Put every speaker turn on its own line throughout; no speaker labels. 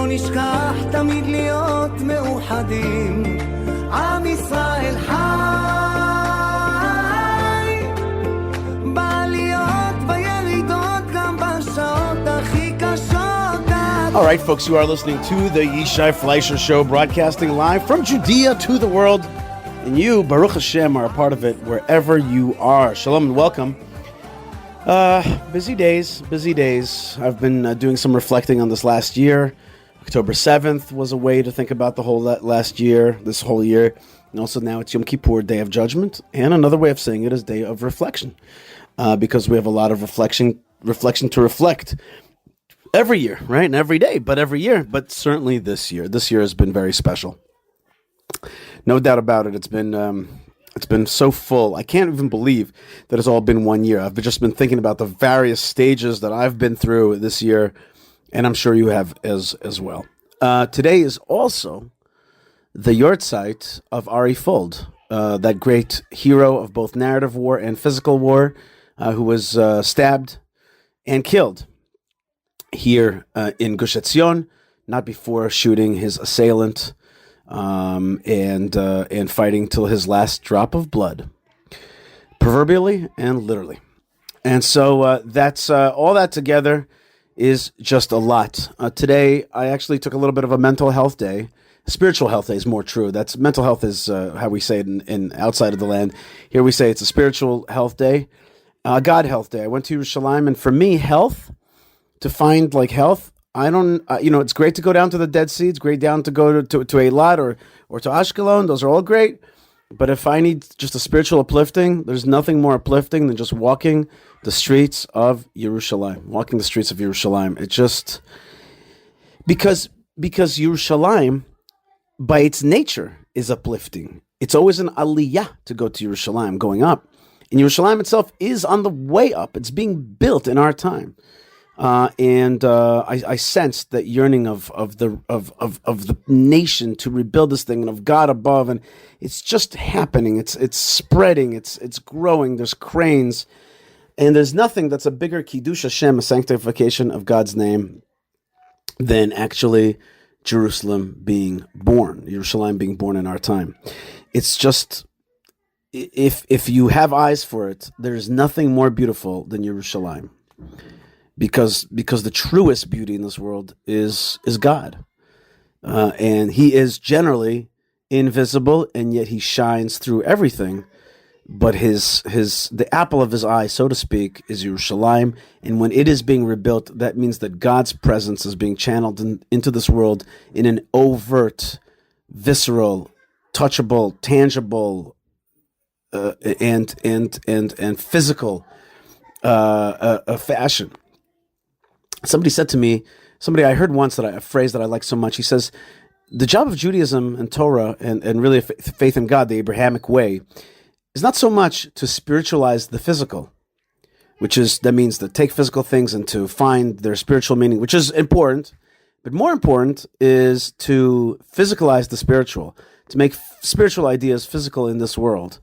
שלא נשכח תמיד להיות מאוחדים, עם ישראל חי, בעליות בירידות גם בשעות הכי קשות.
All right, folks, you are listening to the Yishai Fleisher Show, broadcasting live from Judea to the world. And you, Baruch Hashem, are a part of it wherever you are. Shalom and welcome. Busy days. I've been doing some reflecting on this last year. October 7th was a way to think about the whole this whole year. And also now it's Yom Kippur, Day of Judgment. And another way of saying it is Day of Reflection. Because we have a lot of reflection to reflect. Every year, right? And every day, but every year. But certainly this year. This year has been very special. No doubt about it. It's been so full. I can't even believe that it's all been 1 year. I've just been thinking about the various stages that I've been through this year, and I'm sure you have as well. Today is also the Yortzeit of Ari Fold, that great hero of both narrative war and physical war, who was stabbed and killed here in Gush Etzion, not before shooting his assailant and fighting till his last drop of blood, proverbially and literally. And so that's all that together is just a lot. Today, I actually took a little bit of a mental health day. Spiritual health day is more true. That's mental health is how we say it in outside of the land. Here we say it's a spiritual health day, God health day. I went to Yerushalayim, and for me, health, to find like health, I don't, it's great to go down to the Dead Sea. It's great down to go to Eilat or to Ashkelon. Those are all great. But if I need just a spiritual uplifting, there's nothing more uplifting than just walking the streets of Yerushalayim. It just, because Yerushalayim, by its nature, is uplifting. It's always an aliyah to go to Yerushalayim, going up. And Yerushalayim itself is on the way up. It's being built in our time. And I sensed that yearning of the nation to rebuild this thing and of God above, and it's just happening. It's spreading. It's growing. There's cranes, and there's nothing that's a bigger kiddush Hashem, a sanctification of God's name, than actually Jerusalem being born, Yerushalayim being born in our time. It's just, if you have eyes for it, there's nothing more beautiful than Yerushalayim. Because the truest beauty in this world is God, and He is generally invisible, and yet He shines through everything. But the apple of His eye, so to speak, is Yerushalayim, and when it is being rebuilt, that means that God's presence is being channeled into this world in an overt, visceral, touchable, tangible, and physical fashion. Somebody said to me, I heard once a phrase that I like so much. He says, the job of Judaism and Torah and really faith in God, the Abrahamic way, is not so much to spiritualize the physical, that means to take physical things and to find their spiritual meaning, which is important, but more important is to physicalize the spiritual, to make spiritual ideas physical in this world.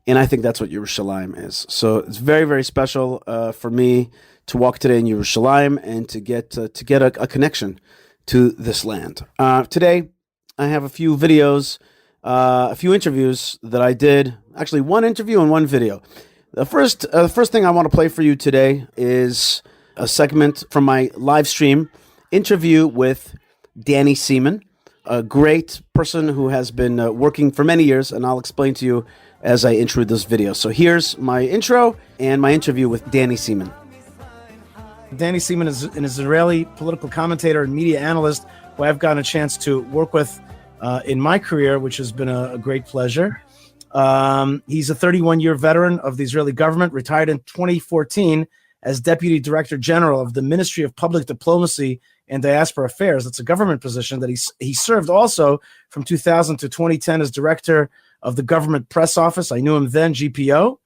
And I think that's what Yerushalayim is. So it's very, very special for me to walk today in Yerushalayim and to get a connection to this land. Today, I have a few videos, a few interviews that I did. Actually, one interview and one video. The first thing I want to play for you today is a segment from my live stream interview with Danny Seaman, a great person who has been working for many years, and I'll explain to you as I intro this video. So here's my intro and my interview with Danny Seaman. Danny Seaman is an Israeli political commentator and media analyst who I've gotten a chance to work with in my career, which has been a great pleasure. He's a 31-year veteran of the Israeli government, retired in 2014 as Deputy Director General of the Ministry of Public Diplomacy and Diaspora Affairs. That's a government position that he served also from 2000 to 2010 as Director of the Government Press Office. I knew him then, GPO.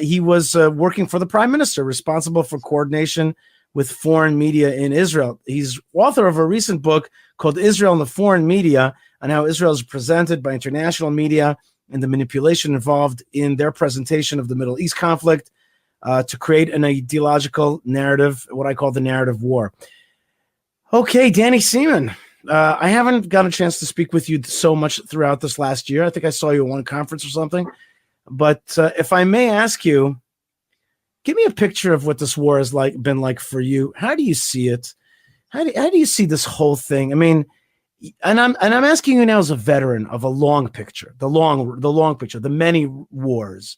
He was working for the Prime Minister, responsible for coordination with foreign media in Israel. He's author of a recent book called Israel and the Foreign Media, on how Israel is presented by international media and the manipulation involved in their presentation of the Middle East conflict to create an ideological narrative, what I call the narrative war.
Okay, Danny Seaman. I haven't got a chance to speak with you so much throughout this last year. I think I saw you at one conference or something. But if I may ask you, give me a picture of what this war has been like for you. How do you see it? How do you see this whole thing? I mean, and I'm asking you now as a veteran of a long picture, the long picture, the many wars.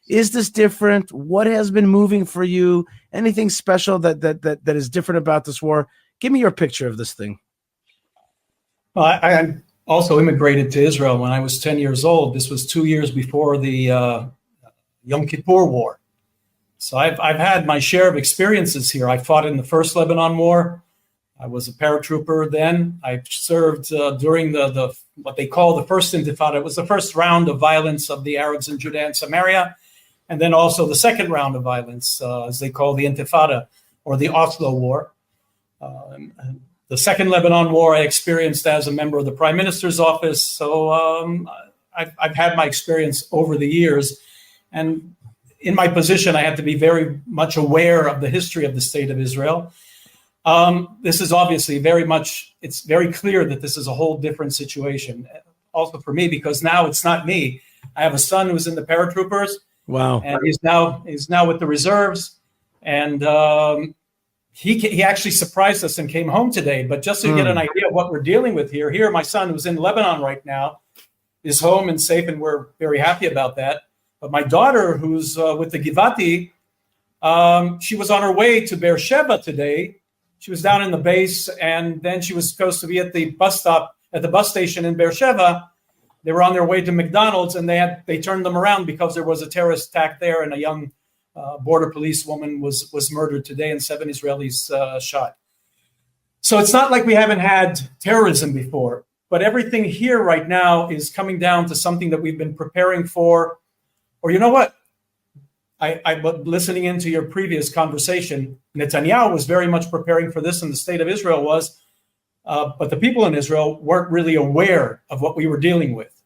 Is this different? What has been moving for you? Anything special that is different about this war? Give me your picture of this thing.
Well, I also immigrated to Israel when I was 10 years old. This was 2 years before the Yom Kippur War. So I've had my share of experiences here. I fought in the first Lebanon War. I was a paratrooper then. I served during the what they call the first Intifada. It was the first round of violence of the Arabs in Judea and Samaria, and then also the second round of violence, as they call the Intifada, or the Oslo War. The second Lebanon War I experienced as a member of the Prime Minister's office. So I've had my experience over the years. And in my position, I had to be very much aware of the history of the state of Israel. This is obviously it's very clear that this is a whole different situation. Also for me, because now it's not me. I have a son who's in the paratroopers.
Wow.
And he's now with the reserves. And he actually surprised us and came home today. But just to get an idea of what we're dealing with here, my son, who's in Lebanon right now, is home and safe, and we're very happy about that. But my daughter, who's with the Givati, she was on her way to Beersheba today. She was down in the base, and then she was supposed to be at the bus stop, at the bus station in Beersheba. They were on their way to McDonald's, and they turned them around because there was a terrorist attack there, and a young border police woman was murdered today, and 7 Israelis shot. So it's not like we haven't had terrorism before, but everything here right now is coming down to something that we've been preparing for. Or you know what? I listening into your previous conversation, Netanyahu was very much preparing for this, and the state of Israel was, but the people in Israel weren't really aware of what we were dealing with,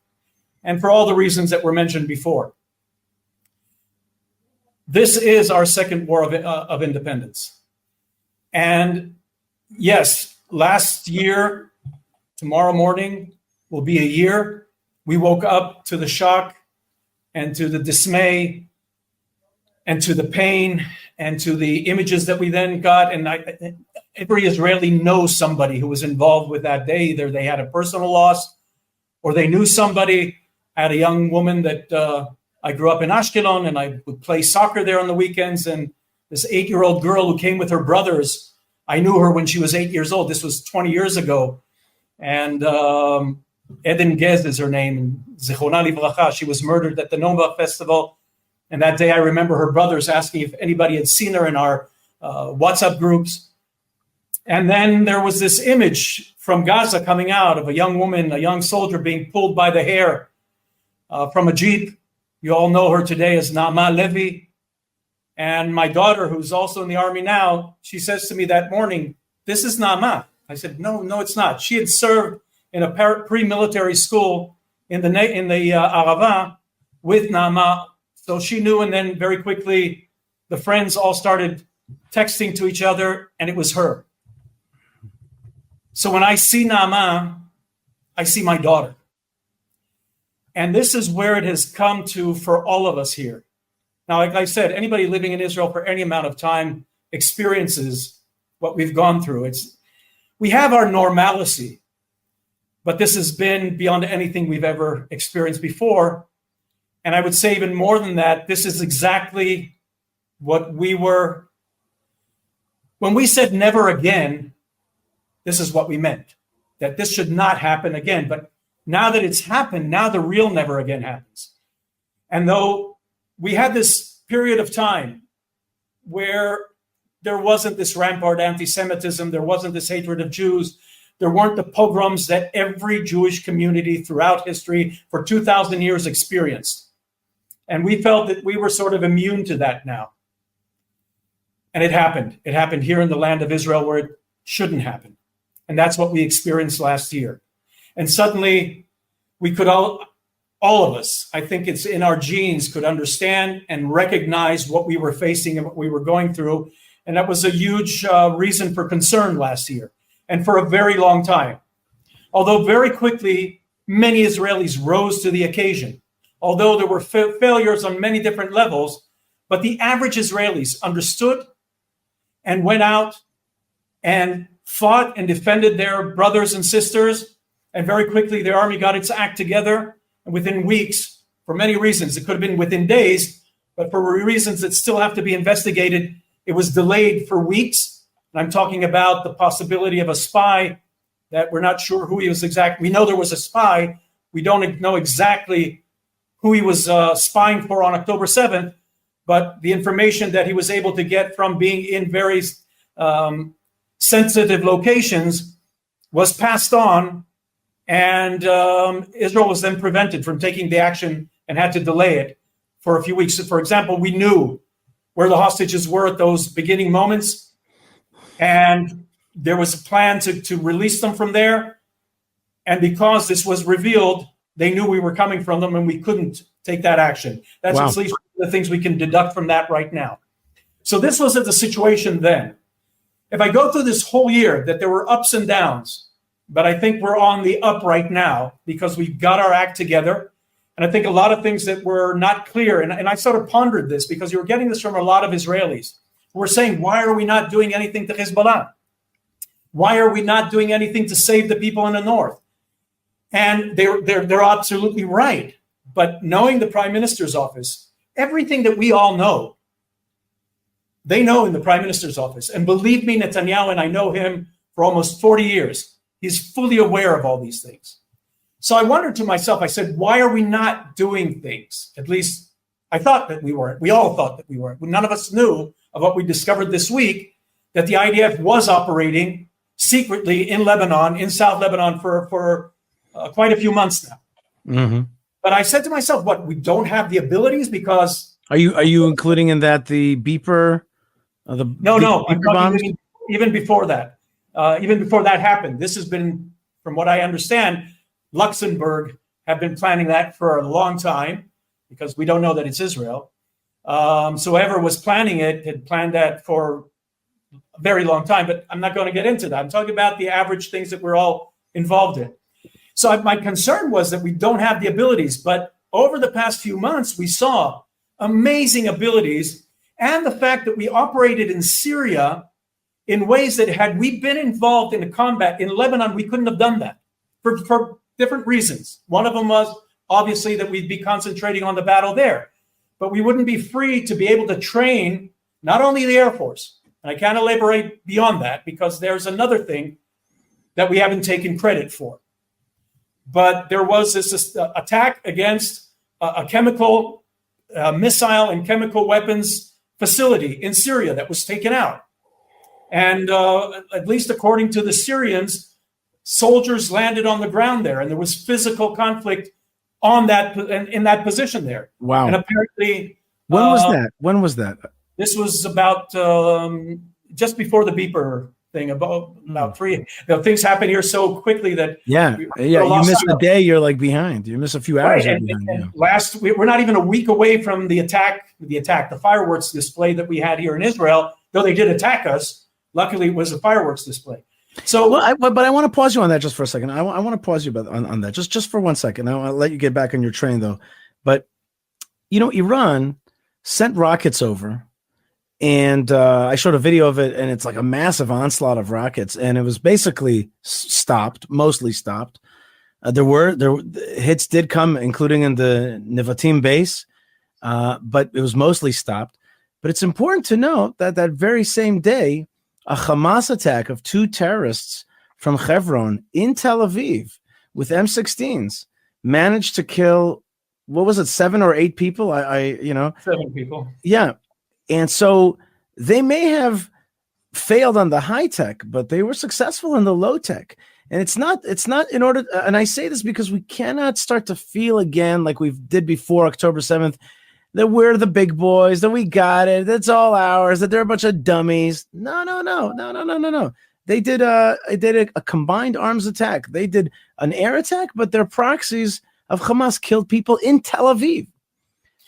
and for all the reasons that were mentioned before. This is our second war of independence. And yes, last year, tomorrow morning will be a year. We woke up to the shock and to the dismay and to the pain and to the images that we then got. And every Israeli knows somebody who was involved with that day. Either they had a personal loss or they knew somebody. I had a young woman that I grew up in Ashkelon, and I would play soccer there on the weekends. And this 8-year-old girl who came with her brothers, I knew her when she was 8 years old. This was 20 years ago. And Eden Gez is her name, Zichronah Livracha. She was murdered at the Nova Festival. And that day I remember her brothers asking if anybody had seen her in our WhatsApp groups. And then there was this image from Gaza coming out of a young woman, a young soldier being pulled by the hair from a Jeep. You all know her today as Naama Levi. And my daughter, who's also in the army now, she says to me that morning, "This is Naama." I said, no, it's not. She had served in a pre-military school in the Arava with Naama. So she knew, and then very quickly, the friends all started texting to each other, and it was her. So when I see Naama, I see my daughter. And this is where it has come to for all of us here. Now, like I said, anybody living in Israel for any amount of time experiences what we've gone through. We have our normalcy, but this has been beyond anything we've ever experienced before. And I would say even more than that, this is exactly what we were. When we said never again, this is what we meant, that this should not happen again. But now that it's happened, now the real never again happens. And though we had this period of time where there wasn't this rampart anti-Semitism, there wasn't this hatred of Jews, there weren't the pogroms that every Jewish community throughout history for 2,000 years experienced. And we felt that we were sort of immune to that now. And it happened. It happened here in the land of Israel where it shouldn't happen. And that's what we experienced last year. And suddenly we could all of us, I think it's in our genes, could understand and recognize what we were facing and what we were going through. And that was a huge reason for concern last year. and for a very long time. Although very quickly, many Israelis rose to the occasion. Although there were failures on many different levels, but the average Israelis understood and went out and fought and defended their brothers and sisters. And very quickly, the army got its act together. And within weeks, for many reasons, it could have been within days, but for reasons that still have to be investigated, it was delayed for weeks. And I'm talking about the possibility of a spy that we're not sure who he was exactly. We know there was a spy. We don't know exactly who he was spying for on October 7th, but the information that he was able to get from being in very sensitive locations was passed on, and Israel was then prevented from taking the action and had to delay it for a few weeks. For example, we knew where the hostages were at those beginning moments, and there was a plan to release them from there. And because this was revealed, they knew we were coming from them, and we couldn't take that action. That's at least the things we can deduct from that right now. So this was the situation then. If I go through this whole year, that there were ups and downs, but I think we're on the up right now because we've got our act together. And I think a lot of things that were not clear, and I sort of pondered this because you were getting this from a lot of Israelis who were saying, why are we not doing anything to Hezbollah? Why are we not doing anything to save the people in the north? And they're absolutely right. But knowing the Prime Minister's office, everything that we all know, they know in the Prime Minister's office. And believe me, Netanyahu, and I know him for almost 40 years, he's fully aware of all these things. So I wondered to myself, I said, why are we not doing things? At least I thought that we weren't. We all thought that we weren't. None of us knew of what we discovered this week, that the IDF was operating secretly in Lebanon, in South Lebanon for quite a few months now. Mm-hmm. But I said to myself, what, we don't have the abilities because...
Are you including in that the beeper?
No, I'm talking even before that. Even before that happened. This has been, from what I understand, Luxembourg have been planning that for a long time because we don't know that it's Israel. So whoever was planning it had planned that for a very long time, but I'm not going to get into that. I'm talking about the average things that we're all involved in. So my concern was that we don't have the abilities, but over the past few months, we saw amazing abilities and the fact that we operated in Syria in ways that had we been involved in the combat in Lebanon, we couldn't have done that for different reasons. One of them was obviously that we'd be concentrating on the battle there, but we wouldn't be free to be able to train not only the Air Force, and I can't elaborate beyond that because there's another thing that we haven't taken credit for. But there was this attack against a chemical, missile and chemical weapons facility in Syria that was taken out. And at least according to the Syrians, soldiers landed on the ground there, and there was physical conflict on that in that position there. Wow! And apparently,
when was that? When was that?
This was about just before the beeper thing. About three. Things happen here so quickly that
you miss a day, you're like behind. You miss a few hours.
Right. And we're not even a week away from the fireworks display that we had here in Israel. Though they did attack us, luckily it was a fireworks display. So,
but I want to pause you on that just for a second. I want to pause you on that just for 1 second. I'll let you get back on your train though. But Iran sent rockets over, and I showed a video of it, and it's like a massive onslaught of rockets, and it was basically mostly stopped. There hits did come, including in the Nevatim base, but it was mostly stopped. But it's important to note that that very same day, a Hamas attack of 2 terrorists from Hebron in Tel Aviv with M16s managed to kill, 7 or 8 people?
7 people.
Yeah. And so they may have failed on the high tech, but they were successful in the low tech. And it's not in order, and I say this because we cannot start to feel again like we did before October 7th, that we're the big boys, that we got it, that's all ours, that they're a bunch of dummies. No. They did a combined arms attack. They did an air attack, but their proxies of Hamas killed people in Tel Aviv.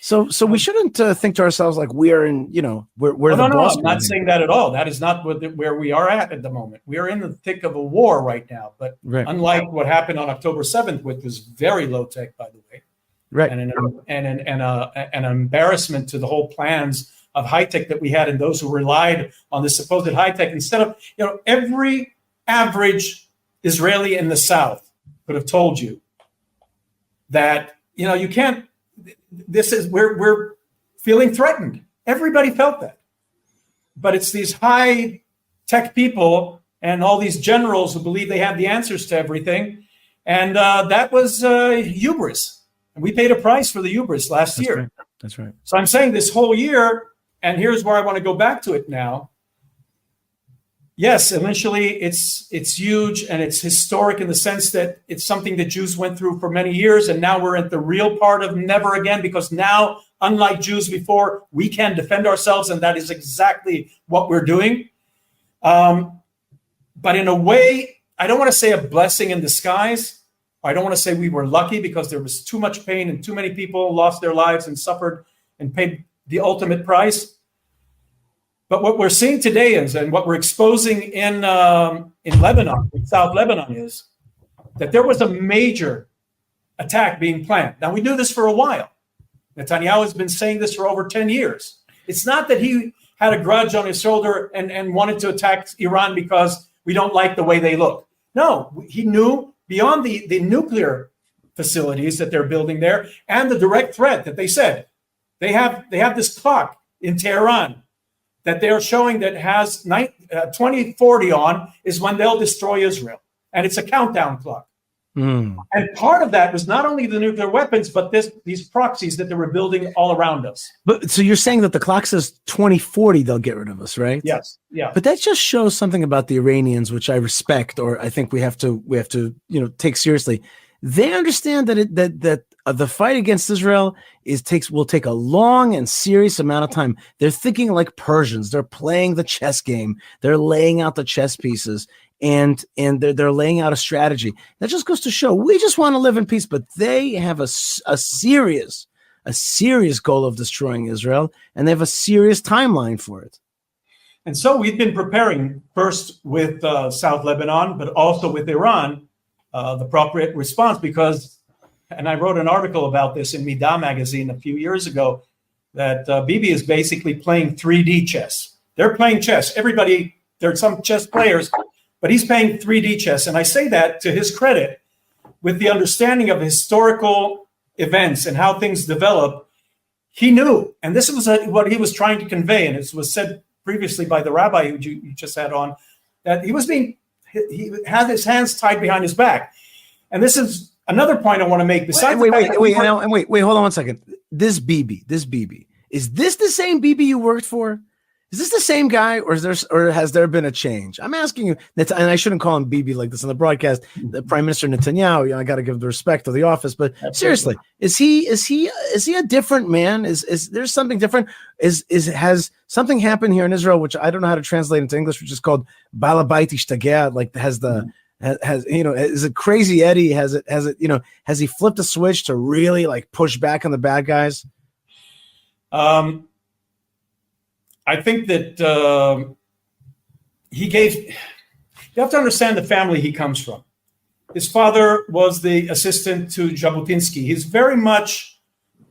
So we shouldn't think to ourselves like we're in, we're the
No,
boss.
I'm not saying that at all. That is not where we are at the moment. We are in the thick of a war right now. But unlike what happened on October 7th, which was very low tech, by the way,
right,
and an embarrassment to the whole plans of high tech that we had and those who relied on the supposed high tech, instead of, every average Israeli in the South could have told you that, you can't, we're feeling threatened. Everybody felt that. But it's these high tech people and all these generals who believe they have the answers to everything. And that was hubris. And we paid a price for the hubris last year.
Right. That's right.
So I'm saying this whole year, and here's where I want to go back to it now. Yes, initially it's huge and it's historic in the sense that it's something that Jews went through for many years, and now we're at the real part of never again, because now, unlike Jews before, we can defend ourselves, and that is exactly what we're doing. But in a way, I don't want to say a blessing in disguise. I don't want to say we were lucky, because there was too much pain and too many people lost their lives and suffered and paid the ultimate price. But what we're seeing today is, and what we're exposing in Lebanon, in South Lebanon, is that there was a major attack being planned. Now, we knew this for a while. Netanyahu has been saying this for over 10 years. It's not that he had a grudge on his shoulder and wanted to attack Iran because we don't like the way they look. No, he knew beyond the nuclear facilities that they're building there and the direct threat that they said. They have this clock in Tehran that they're showing that has 2040 on is when they'll destroy Israel. And it's a countdown clock. And part of that was not only the nuclear weapons, but these proxies that they were building all around us.
But so you're saying that the clock says 2040, they'll get rid of us, right?
Yes. Yeah.
But that just shows something about the Iranians, which I respect, or I think we have to take seriously. They understand that the fight against Israel will take a long and serious amount of time. They're thinking like Persians. They're playing the chess game. They're laying out the chess pieces, and they're laying out a strategy. That just goes to show we just want to live in peace, but they have a serious goal of destroying Israel, and they have a serious timeline for it.
And so we've been preparing first with South Lebanon, but also with Iran, the appropriate response, because, and I wrote an article about this in Midah magazine a few years ago, that Bibi is basically playing 3D chess. They're playing chess. Everybody, there are some chess players, but he's playing 3D chess. And I say that to his credit, with the understanding of historical events and how things develop. He knew, and this was what he was trying to convey, and it was said previously by the rabbi who you just had on, that he had his hands tied behind his back. And this is another point I want to make. Besides,
wait, hold on one second. This Bibi, is this the same Bibi you worked for? Is this the same guy, or has there been a change? I'm asking you, and I shouldn't call him Bibi like this on the broadcast. The Prime Minister Netanyahu, I got to give the respect to the office, but seriously, is he a different man? Is there something different? Has something happened here in Israel, which I don't know how to translate into English, which is called Balabait Ishtageh, like has is it Crazy Eddie? Has he flipped a switch to really like push back on the bad guys?
I think that you have to understand the family he comes from. His father was the assistant to Jabotinsky. He's very much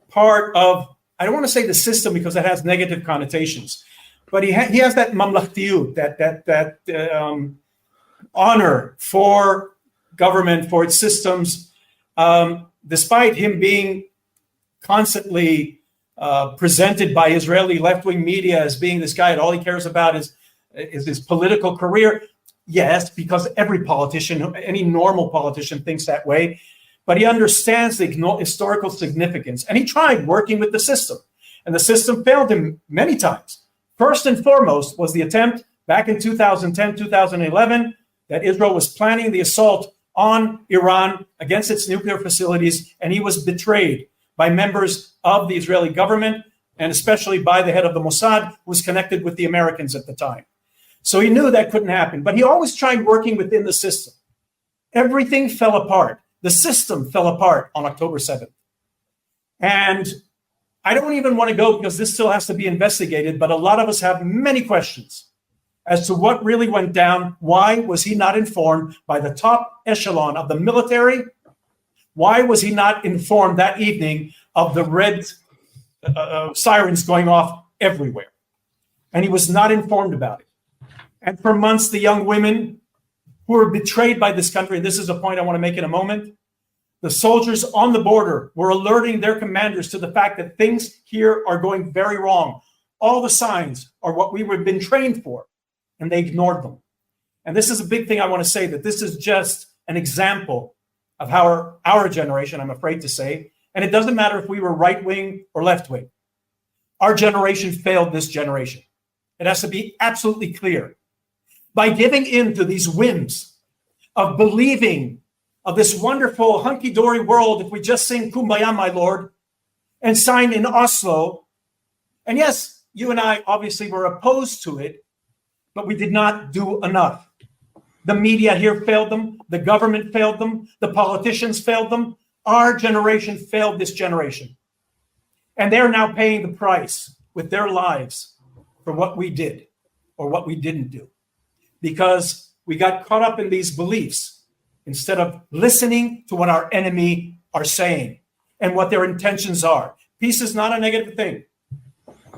part of, I don't want to say the system because that has negative connotations, but he has that mamlachtiyut, that honor for government, for its systems, despite him being constantly presented by Israeli left-wing media as being this guy, and all he cares about is his political career. Yes, because every politician, any normal politician, thinks that way. But he understands the historical significance, and he tried working with the system, and the system failed him many times. First and foremost was the attempt back in 2010, 2011, that Israel was planning the assault on Iran against its nuclear facilities, and he was betrayed by members of the Israeli government, and especially by the head of the Mossad, who was connected with the Americans at the time. So he knew that couldn't happen, but he always tried working within the system. Everything fell apart. The system fell apart on October 7th. And I don't even want to go because this still has to be investigated, but a lot of us have many questions as to what really went down. Why was he not informed by the top echelon of the military? Why was he not informed that evening of the red sirens going off everywhere? And he was not informed about it. And for months, the young women who were betrayed by this country, and this is a point I want to make in a moment, the soldiers on the border were alerting their commanders to the fact that things here are going very wrong. All the signs are what we have been trained for, and they ignored them. And this is a big thing I want to say, that this is just an example of how our generation, I'm afraid to say, and it doesn't matter if we were right-wing or left-wing, our generation failed this generation. It has to be absolutely clear. By giving in to these whims of believing of this wonderful hunky-dory world, if we just sing Kumbaya, my Lord, and sign in Oslo. And yes, you and I obviously were opposed to it, but we did not do enough. The media here failed them. The government failed them. The politicians failed them. Our generation failed this generation. And they're now paying the price with their lives for what we did or what we didn't do. Because we got caught up in these beliefs instead of listening to what our enemy are saying and what their intentions are. Peace is not a negative thing.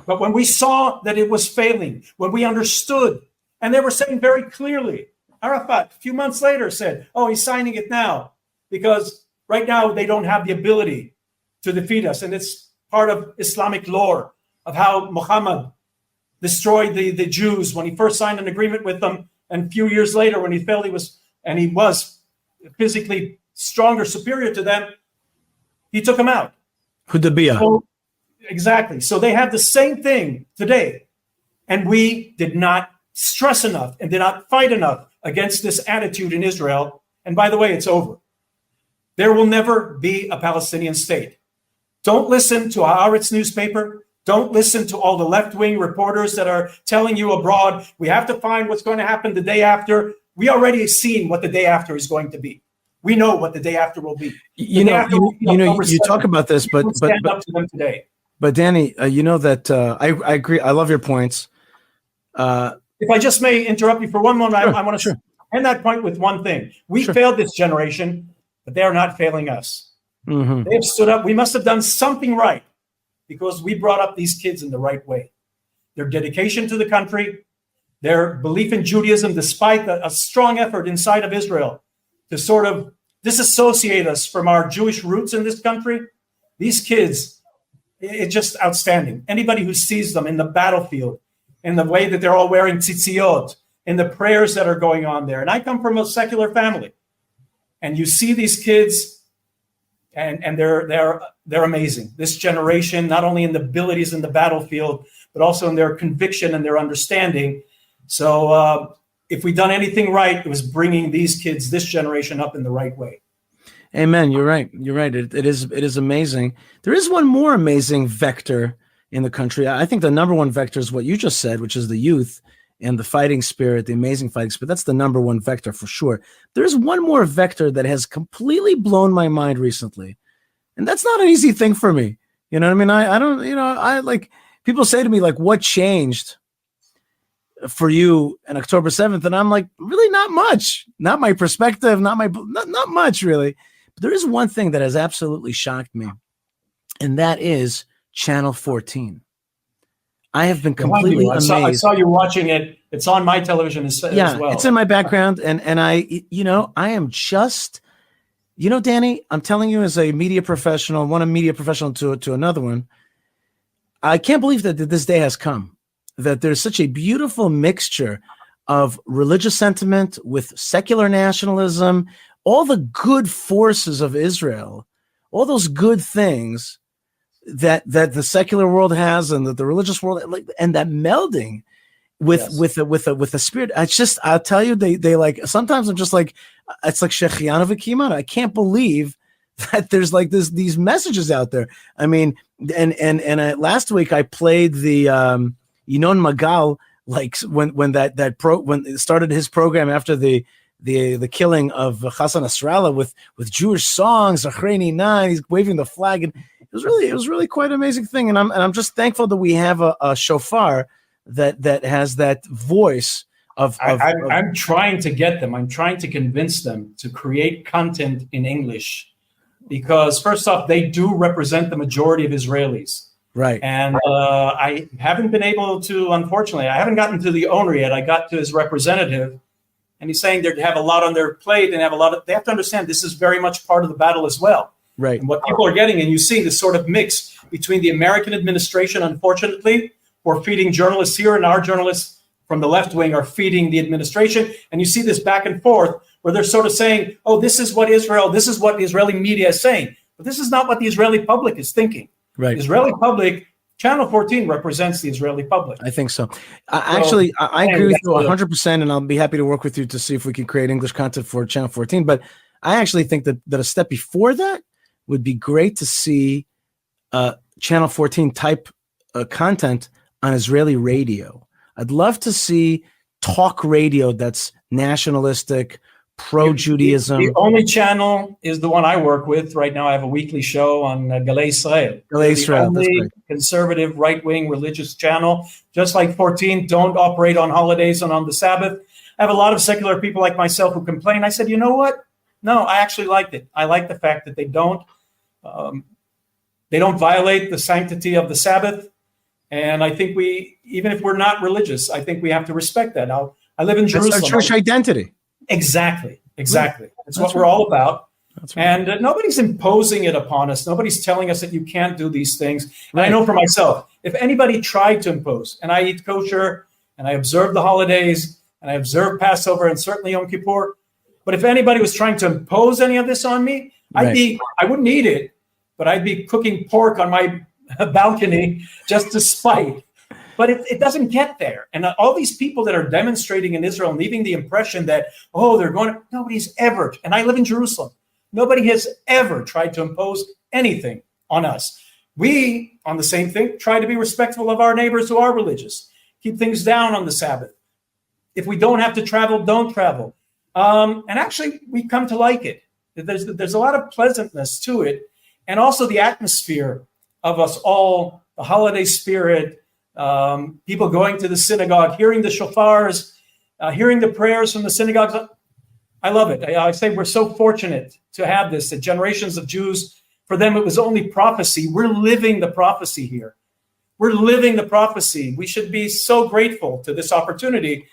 But when we saw that it was failing, when we understood, and they were saying very clearly, Arafat, a few months later said, oh, he's signing it now because right now they don't have the ability to defeat us. And it's part of Islamic lore of how Muhammad destroyed the Jews when he first signed an agreement with them. And a few years later, when he felt he was physically stronger, superior to them, he took them out.
Hudaybiyah.
So, exactly. So they have the same thing today. And we did not stress enough and did not fight enough against this attitude in Israel. And by the way, it's over. There will never be a Palestinian state. Don't listen to Haaretz newspaper. Don't listen to all the left-wing reporters that are telling you abroad, we have to find what's going to happen the day after. We already have seen what the day after is going to be. We know what the day after will be.
You talk about this, but
stand up to them today.
But Danny, you know that I agree. I love your points.
If I just may interrupt you for one moment,
Sure,
I want to end that point with one thing. We
Sure.
failed this generation, but they are not failing us.
Mm-hmm.
They have stood up. We must have done something right because we brought up these kids in the right way. Their dedication to the country, their belief in Judaism, despite a strong effort inside of Israel to sort of disassociate us from our Jewish roots in this country. These kids, it's just outstanding. Anybody who sees them in the battlefield, in the way that they're all wearing tzitziot, in the prayers that are going on there. And I come from a secular family. And you see these kids, and they're amazing. This generation, not only in the abilities in the battlefield, but also in their conviction and their understanding. So if we've done anything right, it was bringing these kids, this generation, up in the right way.
Amen. You're right. You're right. It is amazing. There is one more amazing vector in the country. I think the number one vector is what you just said, which is the youth and the fighting spirit, the amazing fighting spirit. That's the number one vector for sure. There's one more vector that has completely blown my mind recently. And that's not an easy thing for me. You know what I mean? I don't, I like, people say to me, like, what changed for you on October 7th? And I'm like, really not much. Not my perspective, not much really. But there is one thing that has absolutely shocked me. And that is Channel 14. I have been completely amazed.
I saw you watching it. It's on my television as well.
It's in my background. And I am just, Danny, I'm telling you as a media professional, one media professional to another one, I can't believe that this day has come, that there's such a beautiful mixture of religious sentiment with secular nationalism, all the good forces of Israel, all those good things that the secular world has and that the religious world, and that melding with the spirit. I'll tell you, they like, sometimes I'm just like, it's like Shechianu v'Kimanu. I can't believe that there's like these messages out there. I mean, and last week I played the Yinon Magal, like when it started his program after the killing of Hassan Nasrallah with Jewish songs, Achreini 9, he's waving the flag, and it it was really quite an amazing thing. And I'm just thankful that we have a shofar that has that voice of
I'm trying to get them. I'm trying to convince them to create content in English, because first off, they do represent the majority of Israelis.
right.
And I haven't been able to, unfortunately, I haven't gotten to the owner yet. I got to his representative, and he's saying they have a lot on their plate and they have to understand this is very much part of the battle as well.
Right.
And what people are getting, and you see this sort of mix between the American administration, unfortunately, who are feeding journalists here, and our journalists from the left wing are feeding the administration. And you see this back and forth where they're sort of saying, oh, this is what the Israeli media is saying. But this is not what the Israeli public is thinking.
Right.
The Israeli public, Channel 14 represents the Israeli public.
I think so. I agree with you 100%, and I'll be happy to work with you to see if we can create English content for Channel 14. But I actually think that a step before that would be great to see Channel 14 type content on Israeli radio. I'd love to see talk radio that's nationalistic, pro-Judaism.
The only channel is the one I work with right now. I have a weekly show on Galei Israel.
Galei Israel,
the only conservative, right-wing religious channel. Just like 14, don't operate on holidays and on the Sabbath. I have a lot of secular people like myself who complain. I said, you know what? No, I actually liked it. I like the fact that they don't violate the sanctity of the Sabbath. And I think even if we're not religious, I think we have to respect that. Now, I live in Jerusalem.
That's our Jewish identity.
Exactly. That's what
right.
we're all about.
That's right.
And nobody's imposing it upon us. Nobody's telling us that you can't do these things.
Right.
I know for myself, if anybody tried to impose, and I eat kosher, and I observe the holidays, and I observe Passover, and certainly Yom Kippur, but if anybody was trying to impose any of this on me, I wouldn't eat it, but I'd be cooking pork on my balcony just to spite. But it doesn't get there. And all these people that are demonstrating in Israel and leaving the impression that, nobody's ever, and I live in Jerusalem, nobody has ever tried to impose anything on us. We, on the same thing, try to be respectful of our neighbors who are religious, keep things down on the Sabbath. If we don't have to travel, don't travel. And actually, we come to like it. There's a lot of pleasantness to it. And also the atmosphere of us all, the holiday spirit, people going to the synagogue, hearing the shofars, hearing the prayers from the synagogues. I love it. I say we're so fortunate to have this, that generations of Jews, for them, it was only prophecy. We're living the prophecy here. We're living the prophecy. We should be so grateful to this opportunity.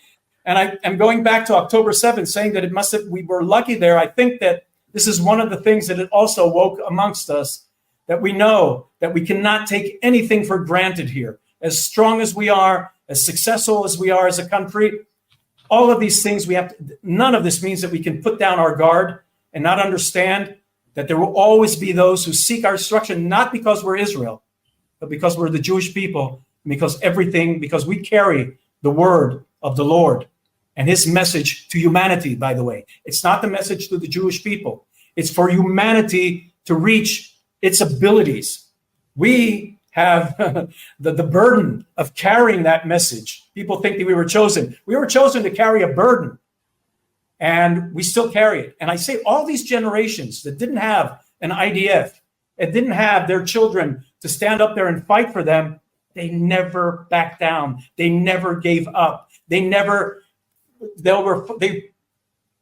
And I'm going back to October 7th, saying that we were lucky there. I think that this is one of the things that it also woke amongst us, that we know that we cannot take anything for granted here. As strong as we are, as successful as we are as a country, all of these things none of this means that we can put down our guard and not understand that there will always be those who seek our destruction, not because we're Israel, but because we're the Jewish people, because we carry the word of the Lord and his message to humanity, by the way. It's not the message to the Jewish people. It's for humanity to reach its abilities. We have the burden of carrying that message. People think that we were chosen. We were chosen to carry a burden, and we still carry it. And I say all these generations that didn't have an IDF, and didn't have their children to stand up there and fight for them, they never backed down. They never gave up. They were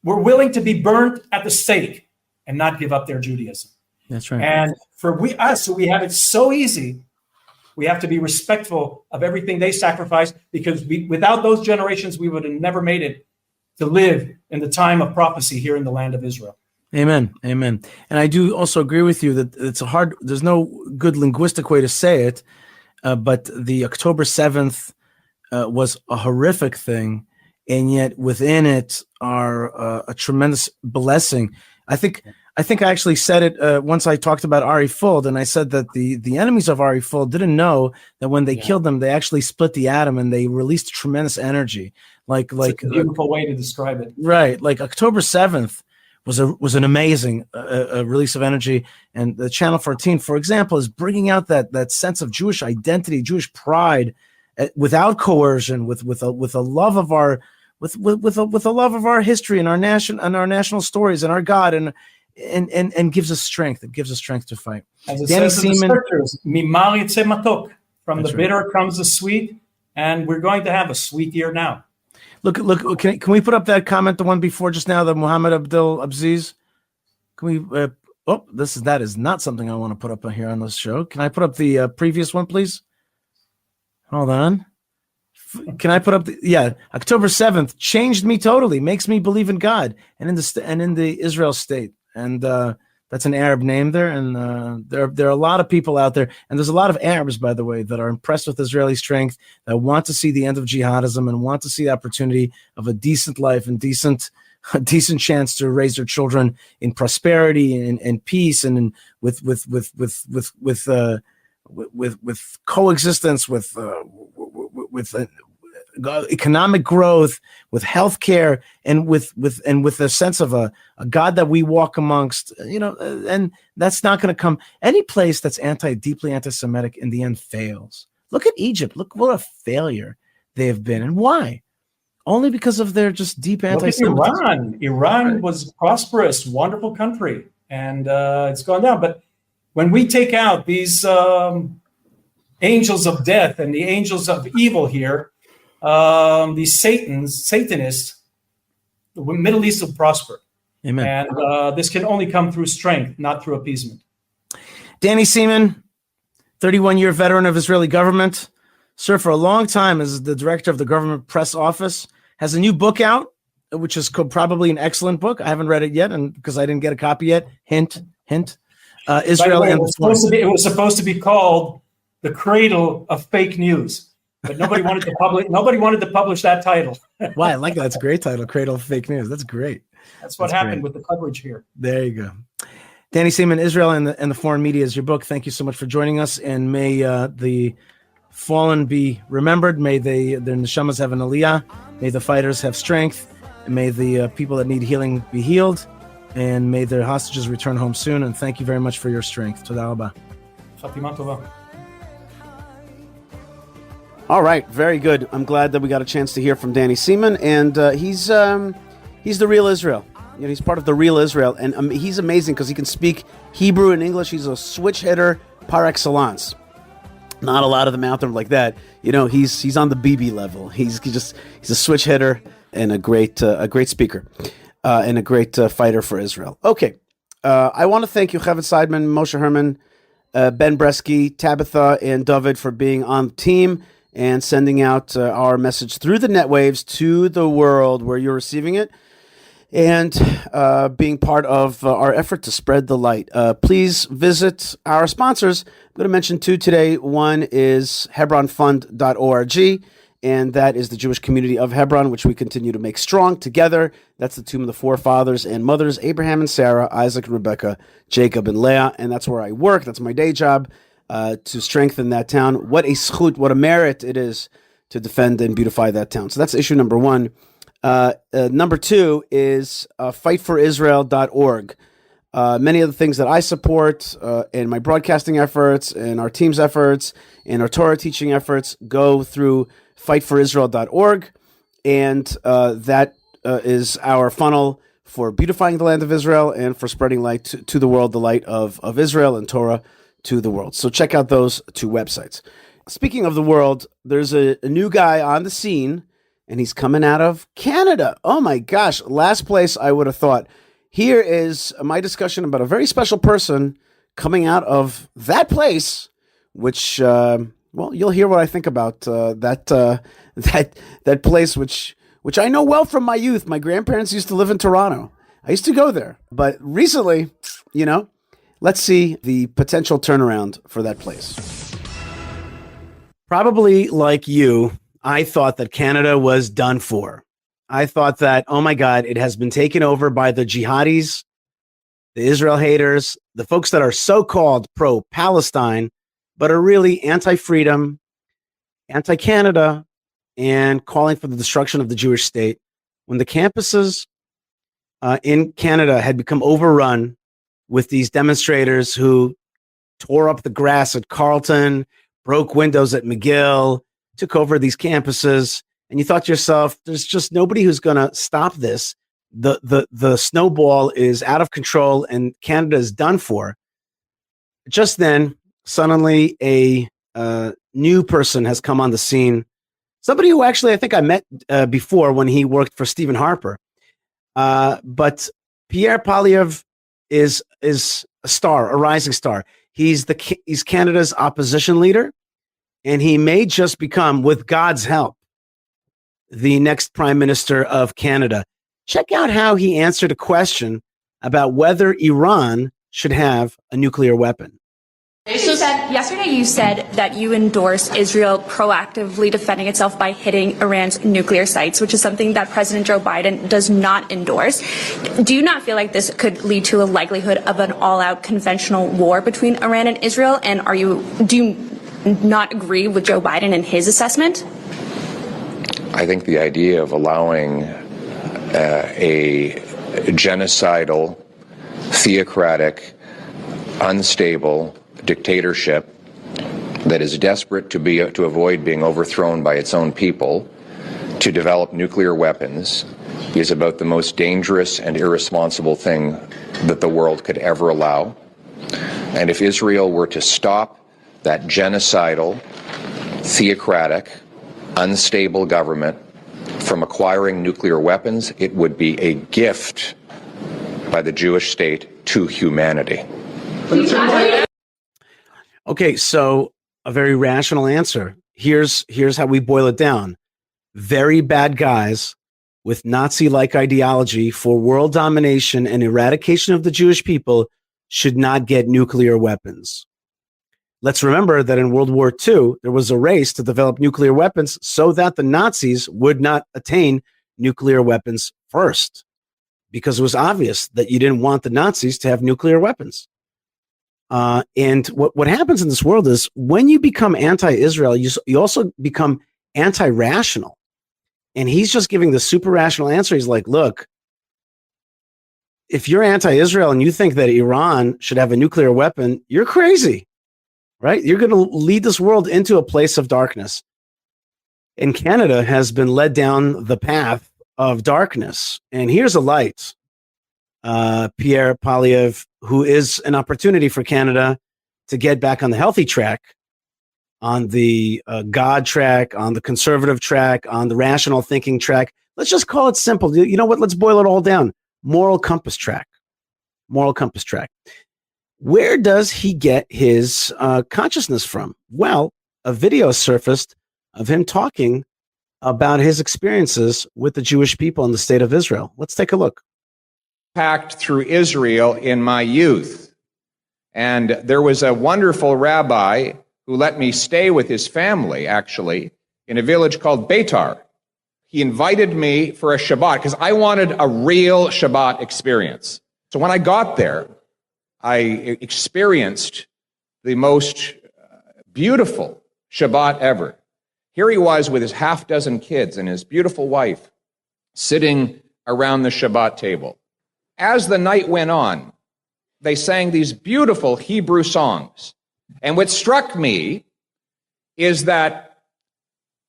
willing to be burnt at the stake and not give up their Judaism.
That's right.
And for us, who we have it so easy, we have to be respectful of everything they sacrificed, because without those generations, we would have never made it to live in the time of prophecy here in the land of Israel.
Amen. Amen. And I do also agree with you that there's no good linguistic way to say it, but the October 7th was a horrific thing, and yet within it are a tremendous blessing. I think I actually said it once I talked about Ari Fuld, and I said that the enemies of Ari Fuld didn't know that when they killed them, they actually split the atom and they released tremendous energy. Like
a beautiful way to describe it.
Right. Like October 7th was an amazing release of energy. And the Channel 14, for example, is bringing out that sense of Jewish identity, Jewish pride, without coercion, with a love of our with a love of our history and our national stories and our God, and gives us strength. It gives us strength to fight.
As it
Danny
says in the
Seaman,
scriptures, "Mimar yitzeh matok." From
That's
the
right.
bitter comes the sweet, and we're going to have a sweet year now.
look. Can we put up that comment, the one before just now, the Muhammad Abdul Abziz? Can we? That is not something I want to put up here on this show. Can I put up the previous one, please? Hold on. Can I put up October 7th changed me totally, makes me believe in God and in the Israel state. And that's an Arab name there. And there are a lot of people out there. And there's a lot of Arabs, by the way, that are impressed with Israeli strength, that want to see the end of jihadism and want to see the opportunity of a decent life and a decent chance to raise their children in prosperity and peace and with coexistence, with economic growth, with healthcare, and with a sense of a God that we walk amongst, and that's not going to come. Any place that's deeply anti-Semitic in the end fails. Look at Egypt. Look what a failure they have been, and why? Only because of their just deep anti-Semitism.
Look at Iran was prosperous, wonderful country, and it's gone down. But when we take out these angels of death and the angels of evil here, these Satanists, the Middle East will prosper.
Amen.
And this can only come through strength, not through appeasement.
Danny Seaman, 31-year veteran of Israeli government, served for a long time as the director of the government press office, has a new book out, which is probably an excellent book. I haven't read it yet, and because I didn't get a copy yet. Hint. Israel.
Way, it was supposed to be called "The Cradle of Fake News," but nobody wanted to publish. Nobody wanted to publish that title.
Why? I like that. It's a great title, "Cradle of Fake News." That's great.
That's what happened with the coverage here.
There you go. Danny Seaman, Israel and the Foreign Media is your book. Thank you so much for joining us, and may the fallen be remembered. May their neshamas have an aliyah. May the fighters have strength. And may the people that need healing be healed. And may their hostages return home soon. And thank you very much for your strength. Toda rabba.
Chatima tova.
All right, very good. I'm glad that we got a chance to hear from Danny Seaman, and he's the real Israel. He's part of the real Israel, and he's amazing because he can speak Hebrew and English. He's a switch hitter par excellence. Not a lot of them out there like that. He's on the BB level. He's a switch hitter and a great speaker and a great fighter for Israel. Okay, I want to thank Yocheved Seidman, Moshe Herman, Ben Bresky, Tabitha, and David for being on the team and sending out our message through the netwaves to the world where you're receiving it, and being part of our effort to spread the light. Please visit our sponsors. I'm going to mention two today. One is HebronFund.org, and that is the Jewish community of Hebron, which we continue to make strong together. That's the tomb of the forefathers and mothers, Abraham and Sarah, Isaac and Rebekah, Jacob and Leah, and that's where I work. That's my day job, to strengthen that town. What a schut, what a merit it is to defend and beautify that town. So that's issue number one. Number two is fightforisrael.org. Many of the things that I support in my broadcasting efforts and our team's efforts and our Torah teaching efforts go through fightforisrael.org, and that is our funnel for beautifying the land of Israel and for spreading light to the world, the light of Israel and Torah to the world. So check out those two websites. Speaking of the world, there's a new guy on the scene, and he's coming out of Canada. Oh my gosh, last place I would have thought. Here is my discussion about a very special person coming out of that place, which, you'll hear what I think about that place, which I know well from my youth. My grandparents used to live in Toronto. I used to go there. But recently, let's see the potential turnaround for that place. Probably like you, I thought that Canada was done for. I thought that, oh my God, it has been taken over by the jihadis, the Israel haters, the folks that are so-called pro-Palestine, but are really anti-freedom, anti-Canada, and calling for the destruction of the Jewish state. When the campuses in Canada had become overrun with these demonstrators who tore up the grass at Carleton, broke windows at McGill, took over these campuses, and you thought to yourself, there's just nobody who's going to stop this the snowball is out of control and Canada is done for. Just then, suddenly a new person has come on the scene. Somebody who actually I think I met before when he worked for Stephen Harper. But Pierre Poilievre is a star, a rising star. He's Canada's opposition leader, and he may just become, with God's help, the next prime minister of Canada. Check out how he answered a question about whether Iran should have a nuclear weapon.
Yesterday you said that you endorse Israel proactively defending itself by hitting Iran's nuclear sites, which is something that President Joe Biden does not endorse. Do you not feel like this could lead to a likelihood of an all-out conventional war between Iran and Israel? And do you not agree with Joe Biden and his assessment?
I think the idea of allowing a genocidal, theocratic, unstable dictatorship that is desperate to avoid being overthrown by its own people to develop nuclear weapons is about the most dangerous and irresponsible thing that the world could ever allow. And if Israel were to stop that genocidal, theocratic, unstable government from acquiring nuclear weapons, it would be a gift by the Jewish state to humanity.
Okay, so a very rational answer. Here's how we boil it down. Very bad guys with Nazi-like ideology for world domination and eradication of the Jewish people should not get nuclear weapons. Let's remember that in World War II, there was a race to develop nuclear weapons so that the Nazis would not attain nuclear weapons first, because it was obvious that you didn't want the Nazis to have nuclear weapons. And what happens in this world is when you become anti-Israel, you also become anti-rational. And he's just giving the super rational answer. He's like, look, if you're anti-Israel and you think that Iran should have a nuclear weapon, you're crazy, right? You're going to lead this world into a place of darkness. And Canada has been led down the path of darkness. And here's a light. Pierre Poilievre, who is an opportunity for Canada to get back on the healthy track, on the God track, on the conservative track, on the rational thinking track. Let's just call it simple. You know what? Let's boil it all down. Moral compass track. Moral compass track. Where does he get his consciousness from? Well, a video surfaced of him talking about his experiences with the Jewish people in the state of Israel. Let's take a look.
Packed through Israel in my youth. And there was a wonderful rabbi who let me stay with his family, actually, in a village called Beitar. He invited me for a Shabbat because I wanted a real Shabbat experience. So when I got there, I experienced the most beautiful Shabbat ever. Here he was with his half dozen kids and his beautiful wife sitting around the Shabbat table. As the night went on, they sang these beautiful Hebrew songs. And what struck me is that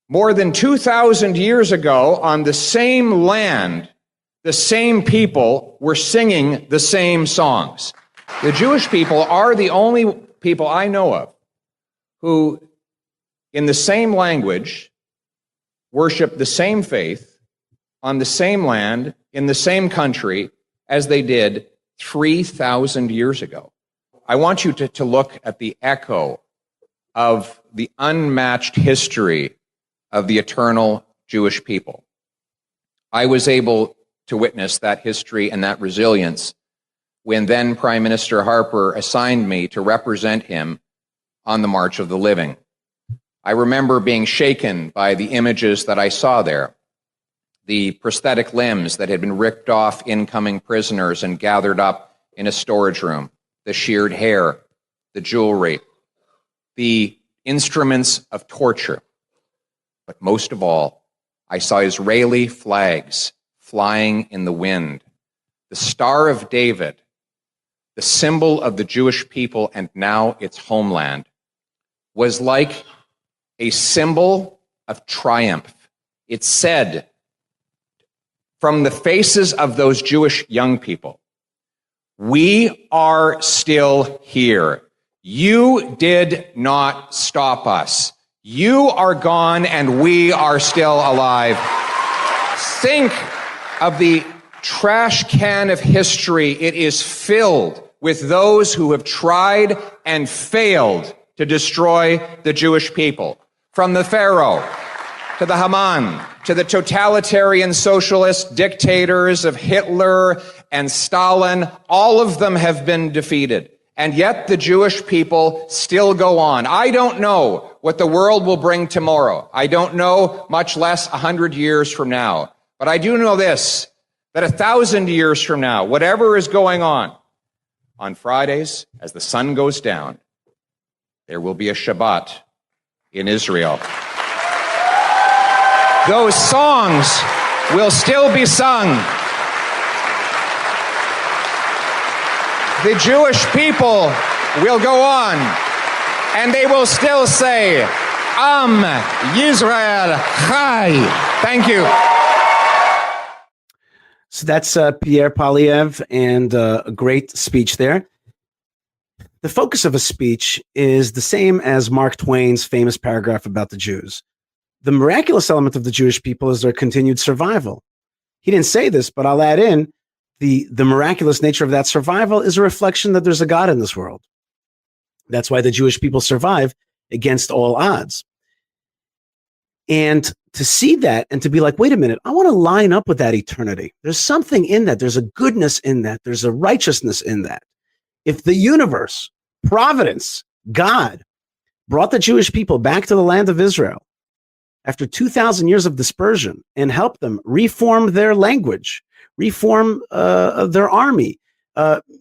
more than 2,000 years ago, on the same land, the same people were singing the same songs. The Jewish people are the only people I know of who, in the same language, worship the same faith on the same land, in the same country, as they did 3,000 years ago. I want you to look at the echo of the unmatched history of the eternal Jewish people. I was able to witness that history and that resilience when then Prime Minister Harper assigned me to represent him on the March of the Living. I remember being shaken by the images that I saw there. The prosthetic limbs that had been ripped off incoming prisoners and gathered up in a storage room, the sheared hair, the jewelry, the instruments of torture. But most of all, I saw Israeli flags flying in the wind. The Star of David, the symbol of the Jewish people and now its homeland, was like a symbol of triumph. It said, from the faces of those Jewish young people. We are still here. You did not stop us. You are gone and we are still alive. Think of the trash can of history. It is filled with those who have tried and failed to destroy the Jewish people. From the Pharaoh to the Haman, to the totalitarian socialist dictators of Hitler and Stalin, all of them have been defeated. And yet the Jewish people still go on. I don't know what the world will bring tomorrow. I don't know, much less 100 years from now. But I do know this, that 1,000 years from now, whatever is going on Fridays, as the sun goes down, there will be a Shabbat in Israel. Those songs will still be sung. The Jewish people will go on, and they will still say, Am Yisrael Chai. Thank you.
So that's Pierre Poilievre, and a great speech there. The focus of a speech is the same as Mark Twain's famous paragraph about the Jews. The miraculous element of the Jewish people is their continued survival. He didn't say this, but I'll add in, the miraculous nature of that survival is a reflection that there's a God in this world. That's why the Jewish people survive against all odds. And to see that and to be like, wait a minute, I want to line up with that eternity. There's something in that. There's a goodness in that. There's a righteousness in that. If the universe, providence, God brought the Jewish people back to the land of Israel after 2,000 years of dispersion and helped them reform their language, reform their army,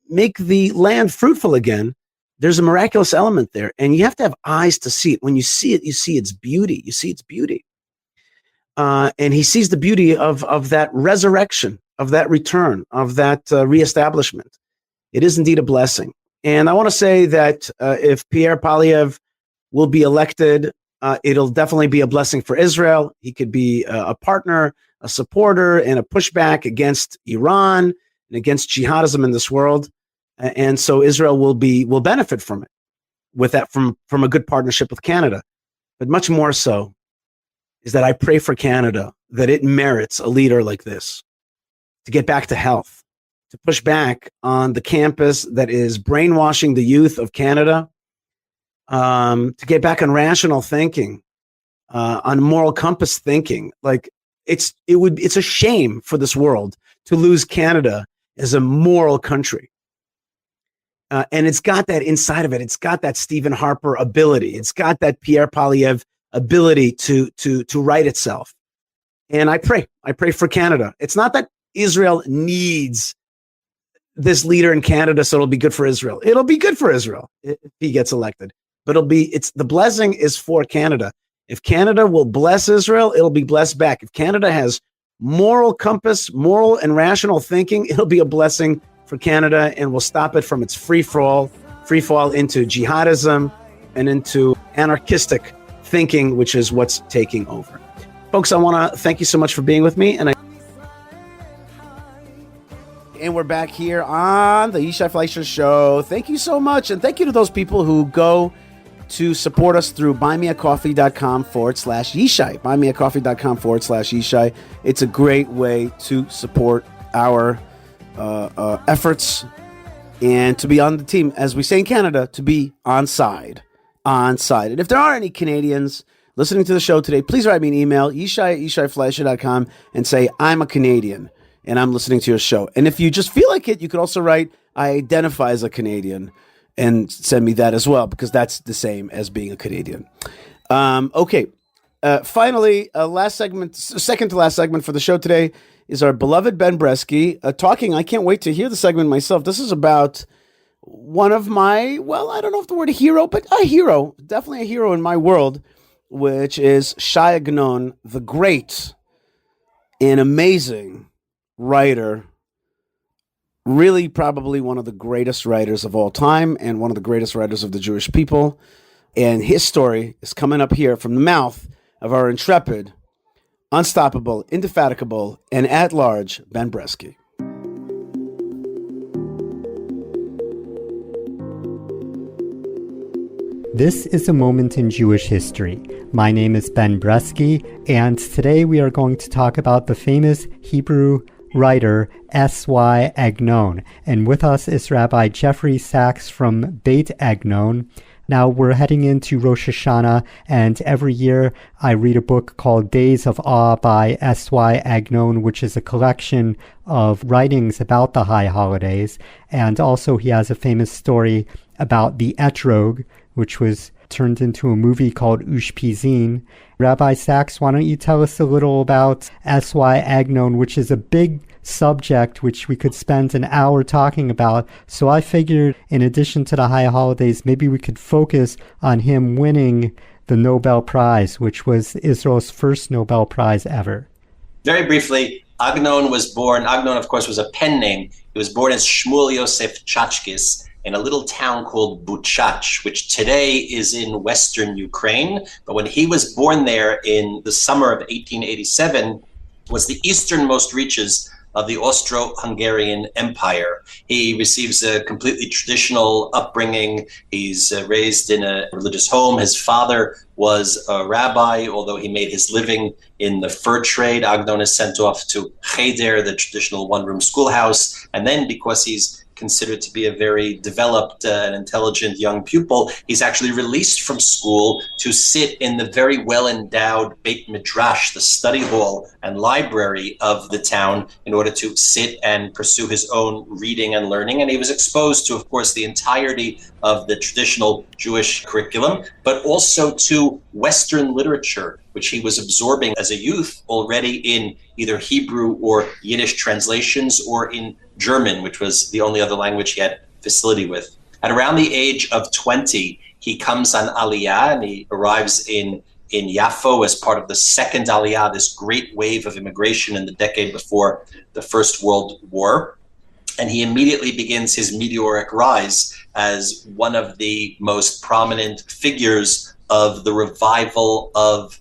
make the land fruitful again, there's a miraculous element there. And you have to have eyes to see it. When you see it, you see its beauty. You see its beauty. And he sees the beauty of that resurrection, of that return, of that reestablishment. It is indeed a blessing. And I want to say that if Pierre Poilievre will be elected, it'll definitely be a blessing for Israel. He could be a partner, a supporter, and a pushback against Iran and against jihadism in this world. And so Israel will benefit from it, with that from a good partnership with Canada. But much more so is that I pray for Canada that it merits a leader like this to get back to health, to push back on the campus that is brainwashing the youth of Canada, to get back on rational thinking, on moral compass thinking. Like it's a shame for this world to lose Canada as a moral country. And it's got that inside of it. It's got that Stephen Harper ability. It's got that Pierre Poilievre ability to right itself. And I pray for Canada. It's not that Israel needs this leader in Canada so it'll be good for Israel. It'll be good for Israel if he gets elected. But the blessing is for Canada. If Canada will bless Israel, it'll be blessed back. If Canada has moral compass, moral and rational thinking, it'll be a blessing for Canada and will stop it from its free fall into jihadism and into anarchistic thinking, which is what's taking over. Folks, I want to thank you so much for being with me. And we're back here on the Yishai Fleisher Show. Thank you so much. And thank you to those people who go to support us through buymeacoffee.com/Yishai. Buymeacoffee.com/Yishai. It's a great way to support our efforts and to be on the team, as we say in Canada, to be on side. And if there are any Canadians listening to the show today, please write me an email, yishai@yishaifleisher.com, and say, I'm a Canadian and I'm listening to your show. And if you just feel like it, you could also write, I identify as a Canadian, and send me that as well, because that's the same as being a Canadian. Okay. Finally, second to last segment for the show today is our beloved Ben Bresky talking. I can't wait to hear the segment myself. This is about one of my, I don't know if the word hero, but a hero, definitely a hero in my world, which is Shai Agnon, the great and amazing writer, really probably one of the greatest writers of all time and one of the greatest writers of the Jewish people. And his story is coming up here from the mouth of our intrepid unstoppable, indefatigable, and at large, Ben Bresky.
This is a moment in Jewish history. My name is Ben Bresky, and today we are going to talk about the famous Hebrew writer S.Y. Agnon. And with us is Rabbi Jeffrey Sachs from Beit Agnon. Now we're heading into Rosh Hashanah, and every year I read a book called Days of Awe by S.Y. Agnon, which is a collection of writings about the high holidays. And also he has a famous story about the etrog, which was turned into a movie called Ushpizin. Rabbi Sachs, why don't you tell us a little about S.Y. Agnon, which is a big subject which we could spend an hour talking about. So I figured, in addition to the high holidays, maybe we could focus on him winning the Nobel Prize, which was Israel's first Nobel Prize ever.
Very briefly, Agnon was born, Agnon, of course, was a pen name. He was born as Shmuel Yosef Chachkis in a little town called Buchach, which today is in western Ukraine. But when he was born there in the summer of 1887, was the easternmost reaches of the Austro-Hungarian Empire. He receives a completely traditional upbringing. He's raised in a religious home. His father was a rabbi, although he made his living in the fur trade. Agnon is sent off to Cheder, the traditional one-room schoolhouse. And then, because he's considered to be a very developed and intelligent young pupil, he's actually released from school to sit in the very well-endowed Beit Midrash, the study hall and library of the town, in order to sit and pursue his own reading and learning. And he was exposed to, of course, the entirety of the traditional Jewish curriculum, but also to Western literature, which he was absorbing as a youth already in either Hebrew or Yiddish translations, or in German, which was the only other language he had facility with. At around the age of 20, he comes on Aliyah, and he arrives in Yafo as part of the second Aliyah, this great wave of immigration in the decade before the First World War. And he immediately begins his meteoric rise as one of the most prominent figures of the revival of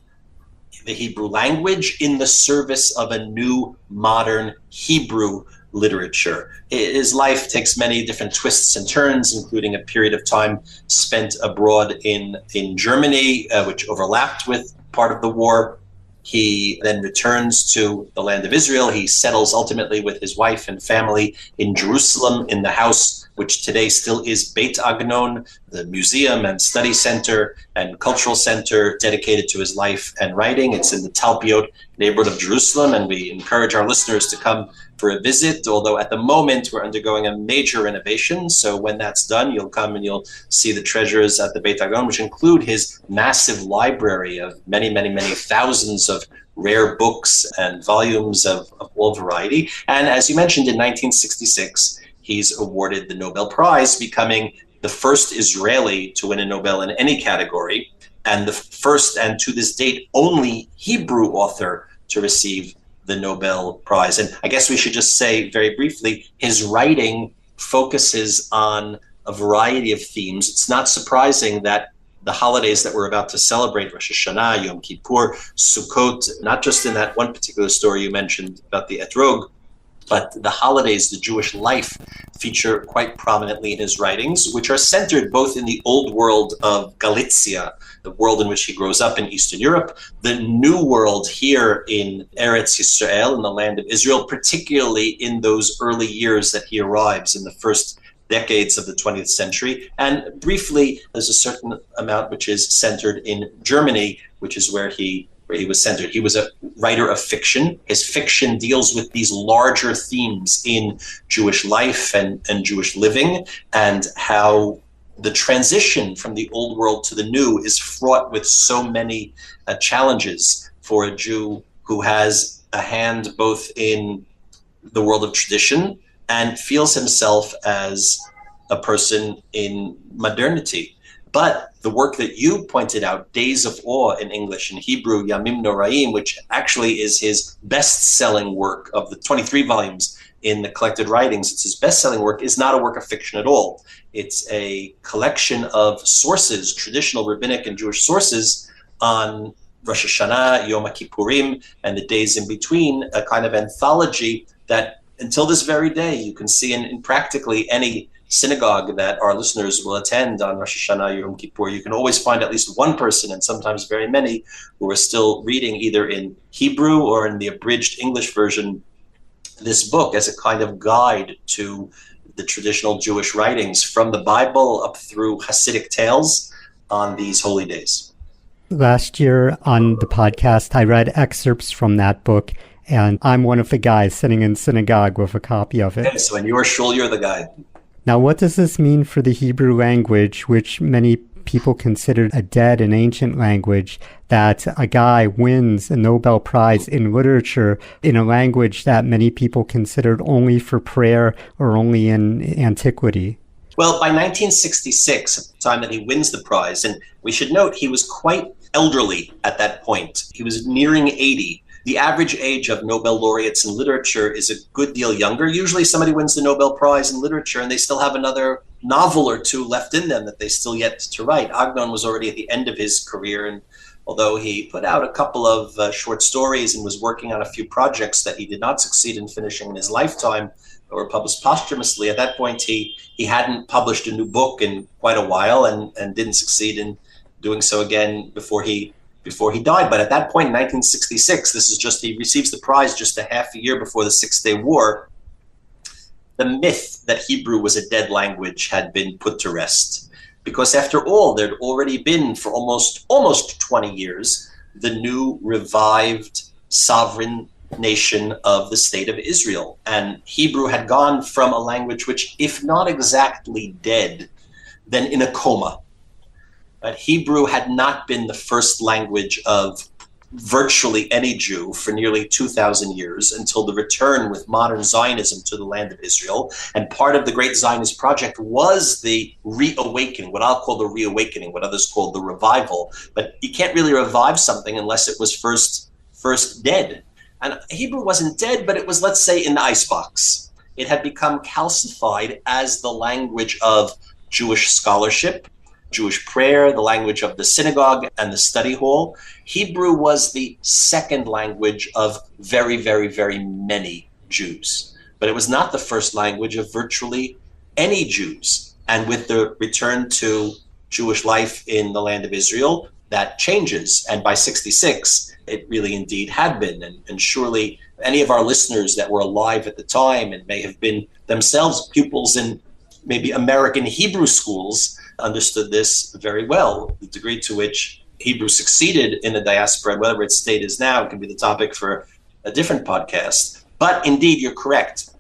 the Hebrew language in the service of a new modern Hebrew literature. His life takes many different twists and turns, including a period of time spent abroad in Germany, which overlapped with part of the war. He then returns to the land of Israel. He settles ultimately with his wife and family in Jerusalem, in the house which today still is Beit Agnon, the museum and study center and cultural center dedicated to his life and writing. It's in the Talpiot neighborhood of Jerusalem, and we encourage our listeners to come for a visit, although at the moment we're undergoing a major renovation. So when that's done, you'll come and you'll see the treasures at the Beit Agnon, which include his massive library of many, many, many thousands of rare books and volumes of all variety. And as you mentioned, in 1966, he's awarded the Nobel Prize, becoming the first Israeli to win a Nobel in any category, and the first, and to this date, only Hebrew author to receive the Nobel Prize. And I guess we should just say very briefly, his writing focuses on a variety of themes. It's not surprising that the holidays that we're about to celebrate, Rosh Hashanah, Yom Kippur, Sukkot, not just in that one particular story you mentioned about the etrog, but the holidays, the Jewish life, feature quite prominently in his writings, which are centered both in the old world of Galicia, the world in which he grows up in Eastern Europe, the new world here in Eretz Yisrael, in the land of Israel, particularly in those early years that he arrives in the first decades of the 20th century. And briefly, there's a certain amount which is centered in Germany, which is where he was centered. He was a writer of fiction. His fiction deals with these larger themes in Jewish life and Jewish living, and how the transition from the old world to the new is fraught with so many challenges for a Jew who has a hand both in the world of tradition and feels himself as a person in modernity. But the work that you pointed out, Days of Awe in English, in Hebrew, Yamim Noraim, which actually is his best-selling work of the 23 volumes in the collected writings, it's his best-selling work, is not a work of fiction at all. It's a collection of sources, traditional rabbinic and Jewish sources, on Rosh Hashanah, Yom Kippurim, and the days in between, a kind of anthology that until this very day you can see in practically any synagogue that our listeners will attend on Rosh Hashanah, Yom Kippur. You can always find at least one person, and sometimes very many, who are still reading either in Hebrew or in the abridged English version this book as a kind of guide to the traditional Jewish writings from the Bible up through Hasidic tales on these holy days.
Last year on the podcast, I read excerpts from that book, and I'm one of the guys sitting in synagogue with a copy of it.
Okay, so in your shul, you're the guy.
Now, what does this mean for the Hebrew language, which many people considered a dead and ancient language, that a guy wins a Nobel Prize in literature in a language that many people considered only for prayer or only in antiquity?
Well, by 1966, at the time that he wins the prize, and we should note he was quite elderly at that point. He was nearing 80. The average age of Nobel laureates in literature is a good deal younger. Usually somebody wins the Nobel Prize in literature and they still have another novel or two left in them that they still yet to write. Agnon was already at the end of his career, and although he put out a couple of short stories and was working on a few projects that he did not succeed in finishing in his lifetime or published posthumously, at that point he hadn't published a new book in quite a while and didn't succeed in doing so again before he died. But at that point in 1966, he receives the prize just a half a year before the 6-Day War. The myth that Hebrew was a dead language had been put to rest, because after all, there'd already been for almost 20 years the new revived sovereign nation of the state of Israel. And Hebrew had gone from a language which, if not exactly dead, then in a coma. But Hebrew had not been the first language of virtually any Jew for nearly 2,000 years until the return with modern Zionism to the land of Israel. And part of the great Zionist project was the reawakening, what I'll call the reawakening, what others call the revival. But you can't really revive something unless it was first dead. And Hebrew wasn't dead, but it was, let's say, in the icebox. It had become calcified as the language of Jewish scholarship, Jewish prayer, the language of the synagogue and the study hall. Hebrew was the second language of very, very, very many Jews. But it was not the first language of virtually any Jews. And with the return to Jewish life in the land of Israel, that changes. And by 66, it really indeed had been. And surely any of our listeners that were alive at the time and may have been themselves pupils in maybe American Hebrew schools understood this very well. The degree to which Hebrew succeeded in the diaspora, and whatever its state is now, can be the topic for a different podcast. But indeed, you're correct.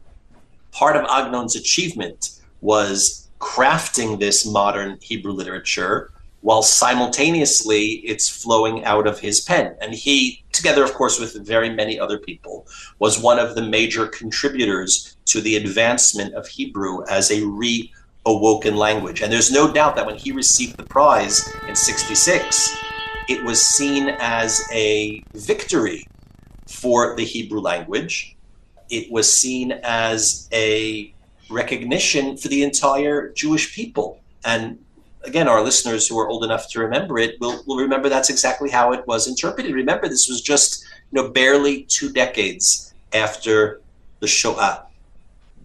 Part of Agnon's achievement was crafting this modern Hebrew literature while simultaneously it's flowing out of his pen. And he, together, of course, with very many other people, was one of the major contributors to the advancement of Hebrew as a reawoken language. And there's no doubt that when he received the prize in 66, it was seen as a victory for the Hebrew language. It was seen as a recognition for the entire Jewish people. And again, our listeners who are old enough to remember it will remember that's exactly how it was interpreted. Remember, this was just barely 2 decades after the Shoah.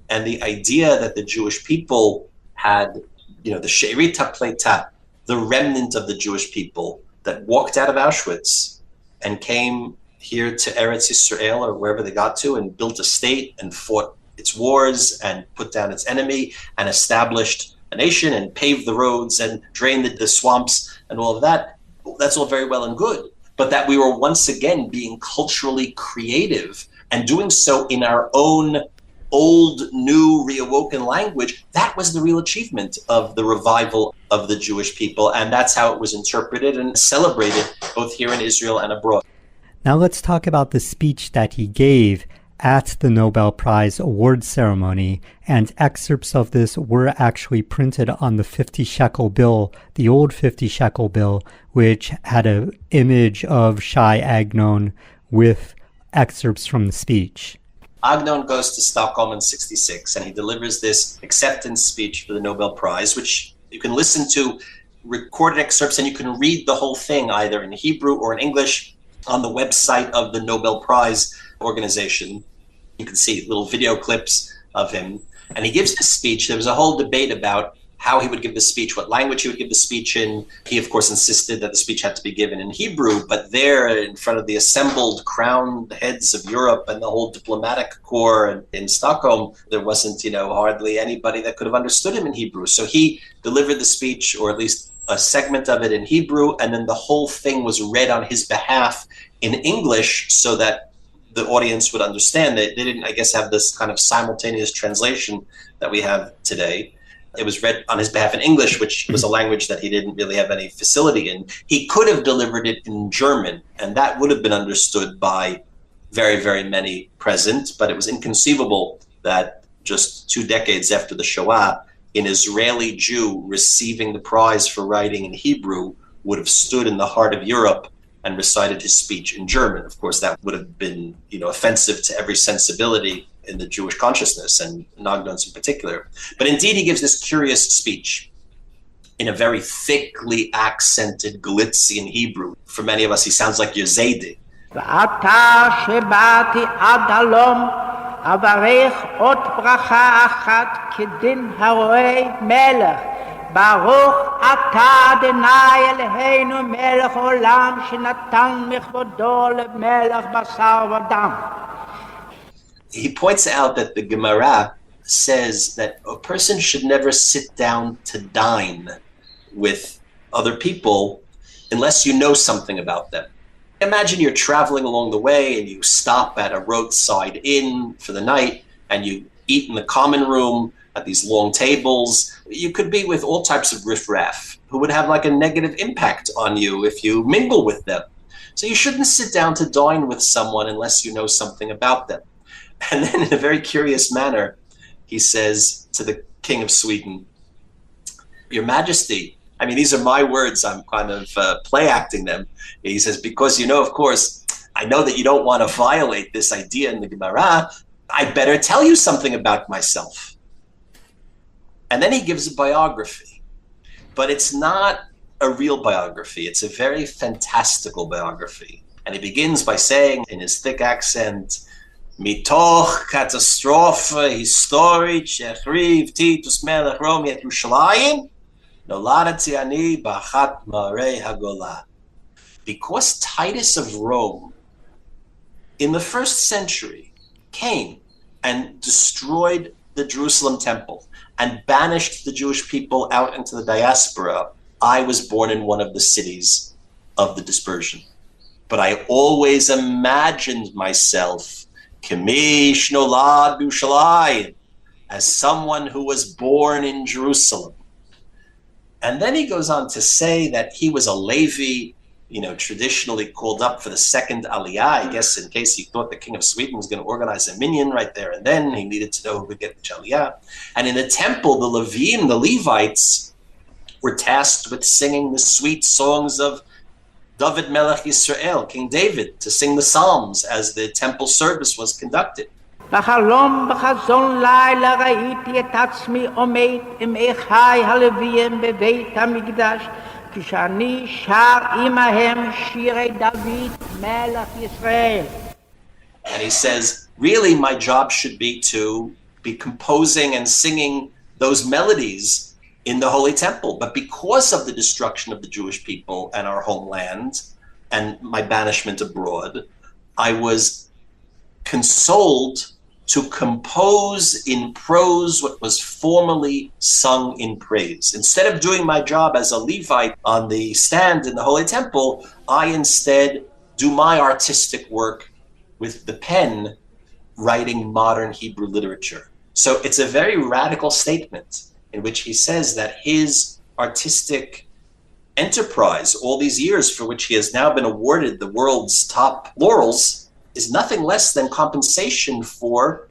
And the idea that the Jewish people had, the She'erit HaPleita, the remnant of the Jewish people that walked out of Auschwitz and came here to Eretz Yisrael or wherever they got to and built a state and fought its wars and put down its enemy and established a nation and paved the roads and drained the swamps and all of that. That's all very well and good. But that we were once again being culturally creative and doing so in our own old, new, reawoken language, that was the real achievement of the revival of the Jewish people. And that's how it was interpreted and celebrated both here in Israel and abroad.
Now let's talk about the speech that he gave at the Nobel Prize award ceremony, and excerpts of this were actually printed on the 50 shekel bill, the old 50 shekel bill, which had an image of Shai Agnon with excerpts from the speech.
Agnon goes to Stockholm in 66 and he delivers this acceptance speech for the Nobel Prize, which you can listen to recorded excerpts, and you can read the whole thing either in Hebrew or in English on the website of the Nobel Prize organization. You can see little video clips of him. And he gives this speech. There was a whole debate about how he would give the speech, what language he would give the speech in. He, of course, insisted that the speech had to be given in Hebrew, but there in front of the assembled crowned heads of Europe and the whole diplomatic corps in Stockholm, there wasn't, hardly anybody that could have understood him in Hebrew. So he delivered the speech, or at least a segment of it, in Hebrew, and then the whole thing was read on his behalf in English so that the audience would understand. They didn't, I guess, have this kind of simultaneous translation that we have today. It was read on his behalf in English, which was a language that he didn't really have any facility in. He could have delivered it in German, and that would have been understood by very, very many present, but it was inconceivable that just 2 decades after the Shoah, an Israeli Jew receiving the prize for writing in Hebrew would have stood in the heart of Europe and recited his speech in German. Of course, that would have been, offensive to every sensibility in the Jewish consciousness, and Nogdon's in particular. But indeed, he gives this curious speech in a very thickly accented Galician Hebrew. For many of us, he sounds like Yezede.
ברוך אתה אדוני אלוהינו מלך העולם שנתן מכבודו למלך בשר ודם.
He points out that the Gemara says that a person should never sit down to dine with other people unless you know something about them. Imagine you're traveling along the way and you stop at a roadside inn for the night and you eat in the common room at these long tables. You could be with all types of riffraff who would have like a negative impact on you if you mingle with them. So you shouldn't sit down to dine with someone unless you know something about them. And then in a very curious manner, he says to the King of Sweden, Your Majesty, I mean, these are my words, I'm kind of play acting them. He says, because of course, I know that you don't want to violate this idea in the Gemara, I better tell you something about myself. And then he gives a biography, but it's not a real biography. It's a very fantastical biography. And he begins by saying in his thick accent, Mitoch katastrofa historit shechriv Titus melech Rome et Yerushalayim noladati ani b'achat ma'arei hagolah. Because Titus of Rome in the 1st century came and destroyed the Jerusalem temple and banished the Jewish people out into the diaspora, I was born in one of the cities of the dispersion. But I always imagined myself Kemish nolad b'Yerushalayim, as someone who was born in Jerusalem. And then he goes on to say that he was a Levi, traditionally called up for the second Aliyah, I guess in case he thought the King of Sweden was going to organize a minyan right there and then. He needed to know who would get the Aliyah. And in the temple, the Levim, the Levites, were tasked with singing the sweet songs of David Melech Yisrael, King David, to sing the Psalms as the temple service was conducted.
בחלום בחזון לילה ראיתי את עצמי עומד עם אחיי הלוויים בבית המקדש כשאני שר עמהם שירי דוד מלך ישראל.
And he says, really my job should be to be composing and singing those melodies in the Holy Temple. But because of the destruction of the Jewish people and our homeland and my banishment abroad, I was consoled to compose in prose what was formerly sung in praise. Instead of doing my job as a Levite on the stand in the Holy Temple, I instead do my artistic work with the pen, writing modern Hebrew literature. So it's a very radical statement in which he says that his artistic enterprise, all these years for which he has now been awarded the world's top laurels, is nothing less than compensation for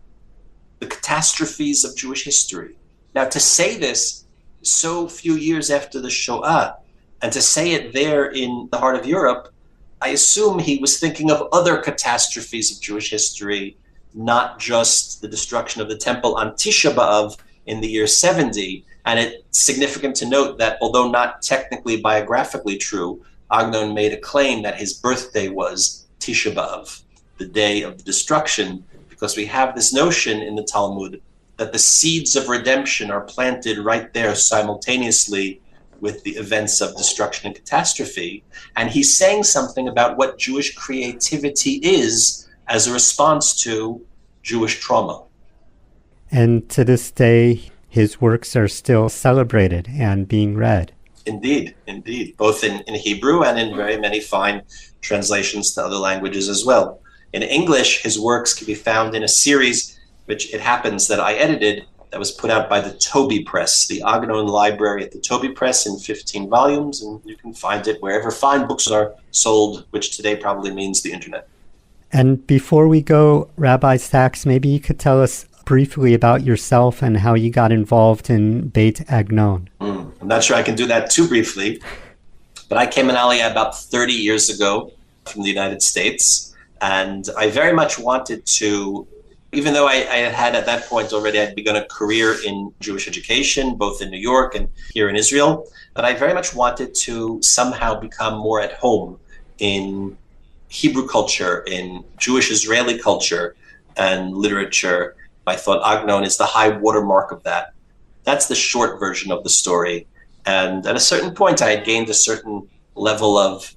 the catastrophes of Jewish history. Now, to say this so few years after the Shoah, and to say it there in the heart of Europe, I assume he was thinking of other catastrophes of Jewish history, not just the destruction of the temple on Tisha B'Av in the year 70, And it's significant to note that although not technically biographically true, Agnon made a claim that his birthday was Tisha B'Av, the day of the destruction, because we have this notion in the Talmud that the seeds of redemption are planted right there simultaneously with the events of destruction and catastrophe. And he's saying something about what Jewish creativity is as a response to Jewish trauma.
And to this day, his works are still celebrated and being read.
Indeed, both in Hebrew and in very many fine translations to other languages as well. In English, his works can be found in a series, which it happens that I edited, that was put out by the Toby Press, the Agnon Library at the Toby Press in 15 volumes, and you can find it wherever fine books are sold, which today probably means the internet.
And before we go, Rabbi Sachs, maybe you could tell us briefly about yourself and how you got involved in Beit Agnon.
I'm not sure I can do that too briefly, but I came in Aliyah about 30 years ago from the United States, and I very much wanted to, even though I had at that point already, I'd begun a career in Jewish education, both in New York and here in Israel, but I very much wanted to somehow become more at home in Hebrew culture, in Jewish Israeli culture and literature. I thought Agnon is the high watermark of that. That's the short version of the story. And at a certain point, I had gained a certain level of,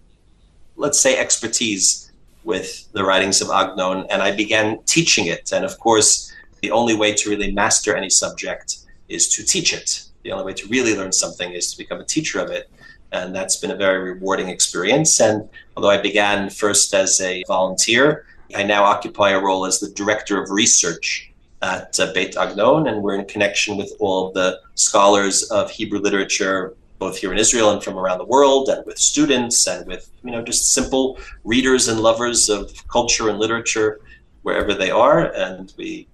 let's say, expertise with the writings of Agnon, and I began teaching it. And of course, the only way to really master any subject is to teach it. The only way to really learn something is to become a teacher of it. And that's been a very rewarding experience. And although I began first as a volunteer, I now occupy a role as the director of research at Beit Agnon, and we're in connection with all of the scholars of Hebrew literature, both here in Israel and from around the world, and with students and with, just simple readers and lovers of culture and literature wherever they are. And we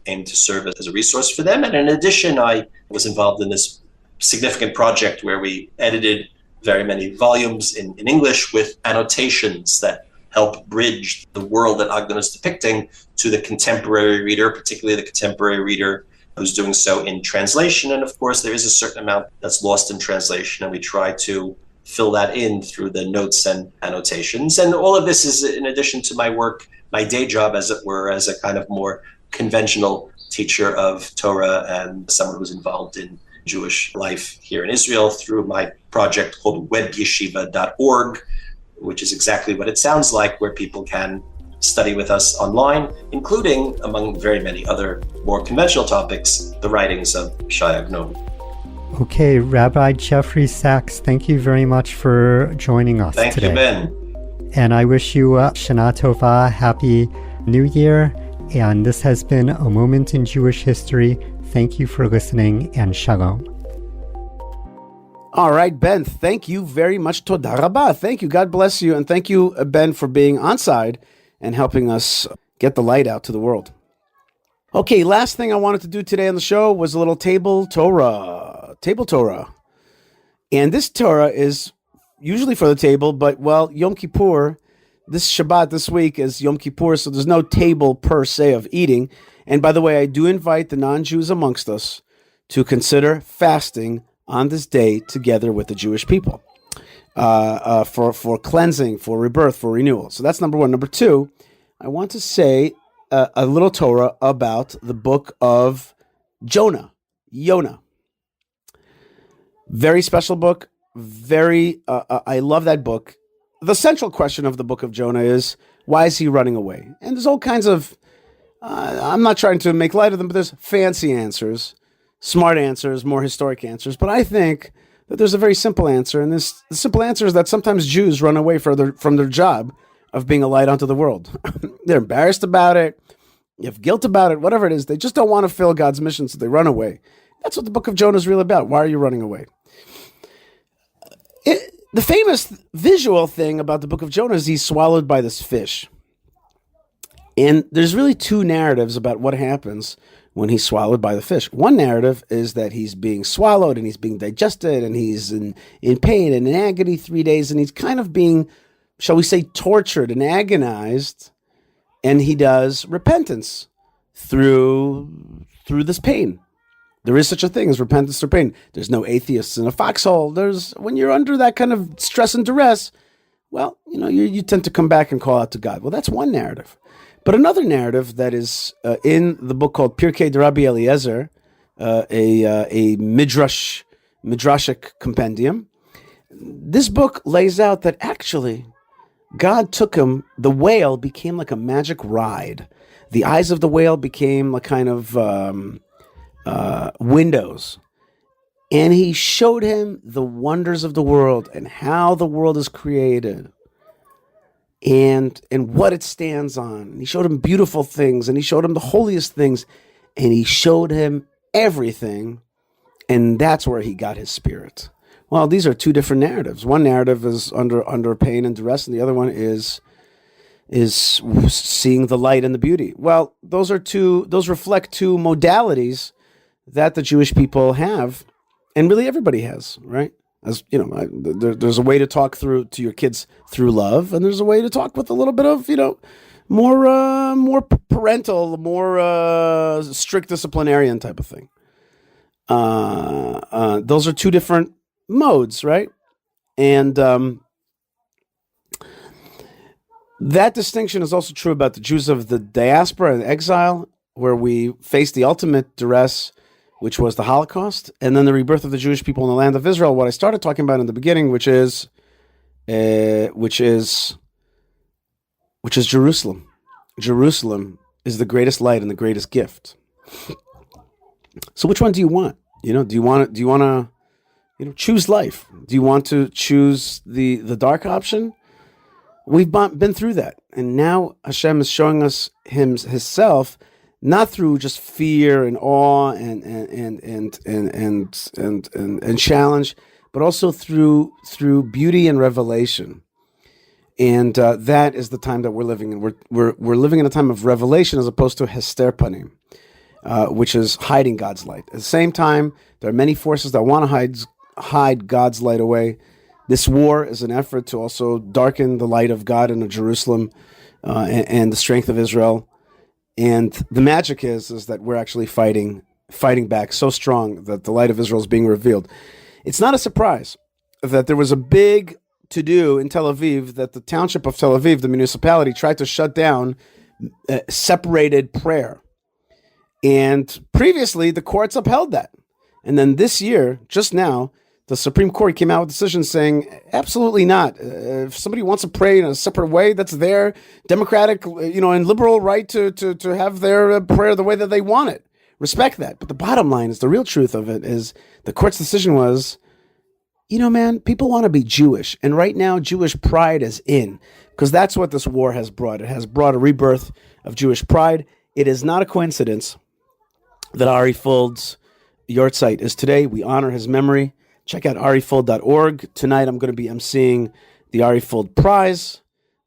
aim to serve as a resource for them. And in addition, I was involved in this significant project where we edited very many volumes in English with annotations that help bridge the world that Agnon is depicting to the contemporary reader, particularly the contemporary reader who's doing so in translation. And of course, there is a certain amount that's lost in translation, and we try to fill that in through the notes and annotations. And all of this is in addition to my work, my day job, as it were, as a kind of more conventional teacher of Torah and someone who's involved in Jewish life here in Israel through my project called webyeshiva.org, which is exactly what it sounds like, where people can study with us online, including, among very many other more conventional topics, the writings of Yishai Agnon.
Okay, Rabbi Jeffrey Sachs, thank you very much for joining us today.
Thank you, Ben.
And I wish you Shana Tova, Happy New Year. And this has been A Moment in Jewish History. Thank you for listening, and Shalom.
All right, Ben, thank you very much. Toda rabah. Thank you. God bless you. And thank you, Ben, for being on side and helping us get the light out to the world. Okay, last thing I wanted to do today on the show was a little table Torah. And this Torah is usually for the table, but, Yom Kippur, this Shabbat this week is Yom Kippur, so there's no table per se of eating. And by the way, I do invite the non-Jews amongst us to consider fasting on this day together with the Jewish people for cleansing, for rebirth, for renewal. So that's number one. Number two, I want to say a little Torah about the book of Yonah. Very special book. I love that book. The central question of the book of Jonah is, why is he running away? And there's all kinds of, I'm not trying to make light of them, but there's fancy answers, smart answers, more historic answers. But I think that there's a very simple answer. And the simple answer is that sometimes Jews run away from their job of being a light unto the world. They're embarrassed about it. You have guilt about it, whatever it is. They just don't want to fill God's mission, so they run away. That's what the book of Jonah is really about. Why are you running away? The famous visual thing about the book of Jonah is he's swallowed by this fish. And there's really two narratives about what happens when he's swallowed by the fish. One narrative is that he's being swallowed and he's being digested and he's in pain and in agony 3 days, and he's kind of being, shall we say, tortured and agonized, and he does repentance through this pain. There is such a thing as repentance through pain. There's no atheists in a foxhole. When you're under that kind of stress and duress, well, you tend to come back and call out to God. Well, that's one narrative. But another narrative that is in the book called Pirkei de Rabbi Eliezer, a midrashic compendium, this book lays out that actually God took him. The whale became like a magic ride. The eyes of the whale became like kind of windows. And he showed him the wonders of the world and how the world is created and what it stands on. And he showed him beautiful things, and he showed him the holiest things, and he showed him everything. And that's where he got his spirit. Well, these are two different narratives. One narrative is under pain and duress, and the other one is seeing the light and the beauty. Well, those reflect two modalities that the Jewish people have, and really everybody has, right? As there's a way to talk to your kids through love, and there's a way to talk with a little bit of more parental, more strict disciplinarian type of thing. Those are two different modes, right? And that distinction is also true about the Jews of the diaspora and exile, where we faced the ultimate duress, which was the Holocaust, and then the rebirth of the Jewish people in the land of Israel. What I started talking about in the beginning, which is Jerusalem. Jerusalem is the greatest light and the greatest gift. So, which one do you want? Do you want to choose life? Do you want to choose the dark option? We've been through that, and now Hashem is showing us Himself, not through just fear and awe and challenge, but also through beauty and revelation. And that is the time that we're living in. We're living in a time of revelation as opposed to hester panim, which is hiding God's light. At the same time, there are many forces that want to hide God's light away. This war is an effort to also darken the light of God in Jerusalem and the strength of Israel. And the magic is that we're actually fighting back so strong that the light of Israel is being revealed. It's not a surprise that there was a big to-do in Tel Aviv, that the township of Tel Aviv, the municipality, tried to shut down separated prayer. And previously, the courts upheld that. And then this year, just now, the Supreme Court came out with a decision saying, absolutely not. If somebody wants to pray in a separate way, that's their democratic, and liberal right to have their prayer the way that they want it. Respect that. But the bottom line is, the real truth of it is, the court's decision was, man, people want to be Jewish. And right now, Jewish pride is in, because that's what this war has brought. It has brought a rebirth of Jewish pride. It is not a coincidence that Ari Fold's Yortzeit is today. We honor his memory. Check out arifold.org. Tonight I'm going to be emceeing the Ari Fold Prize,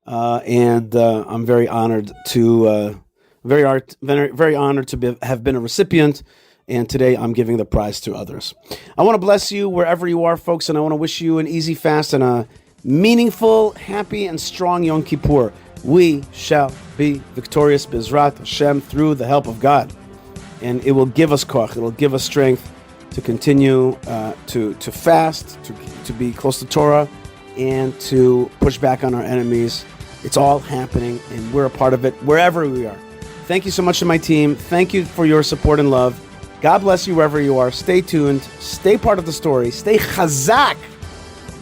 and I'm very honored to very honored to have been a recipient. And today I'm giving the prize to others. I want to bless you wherever you are, folks, and I want to wish you an easy fast and a meaningful, happy, and strong Yom Kippur. We shall be victorious, B'ezrat Hashem, through the help of God, and it will give us koach. It will give us strength to continue to fast, to be close to Torah, and to push back on our enemies. It's all happening, and we're a part of it wherever we are. Thank you so much to my team. Thank you for your support and love. God bless you wherever you are. Stay tuned. Stay part of the story. Stay chazak.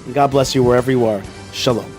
And God bless you wherever you are. Shalom.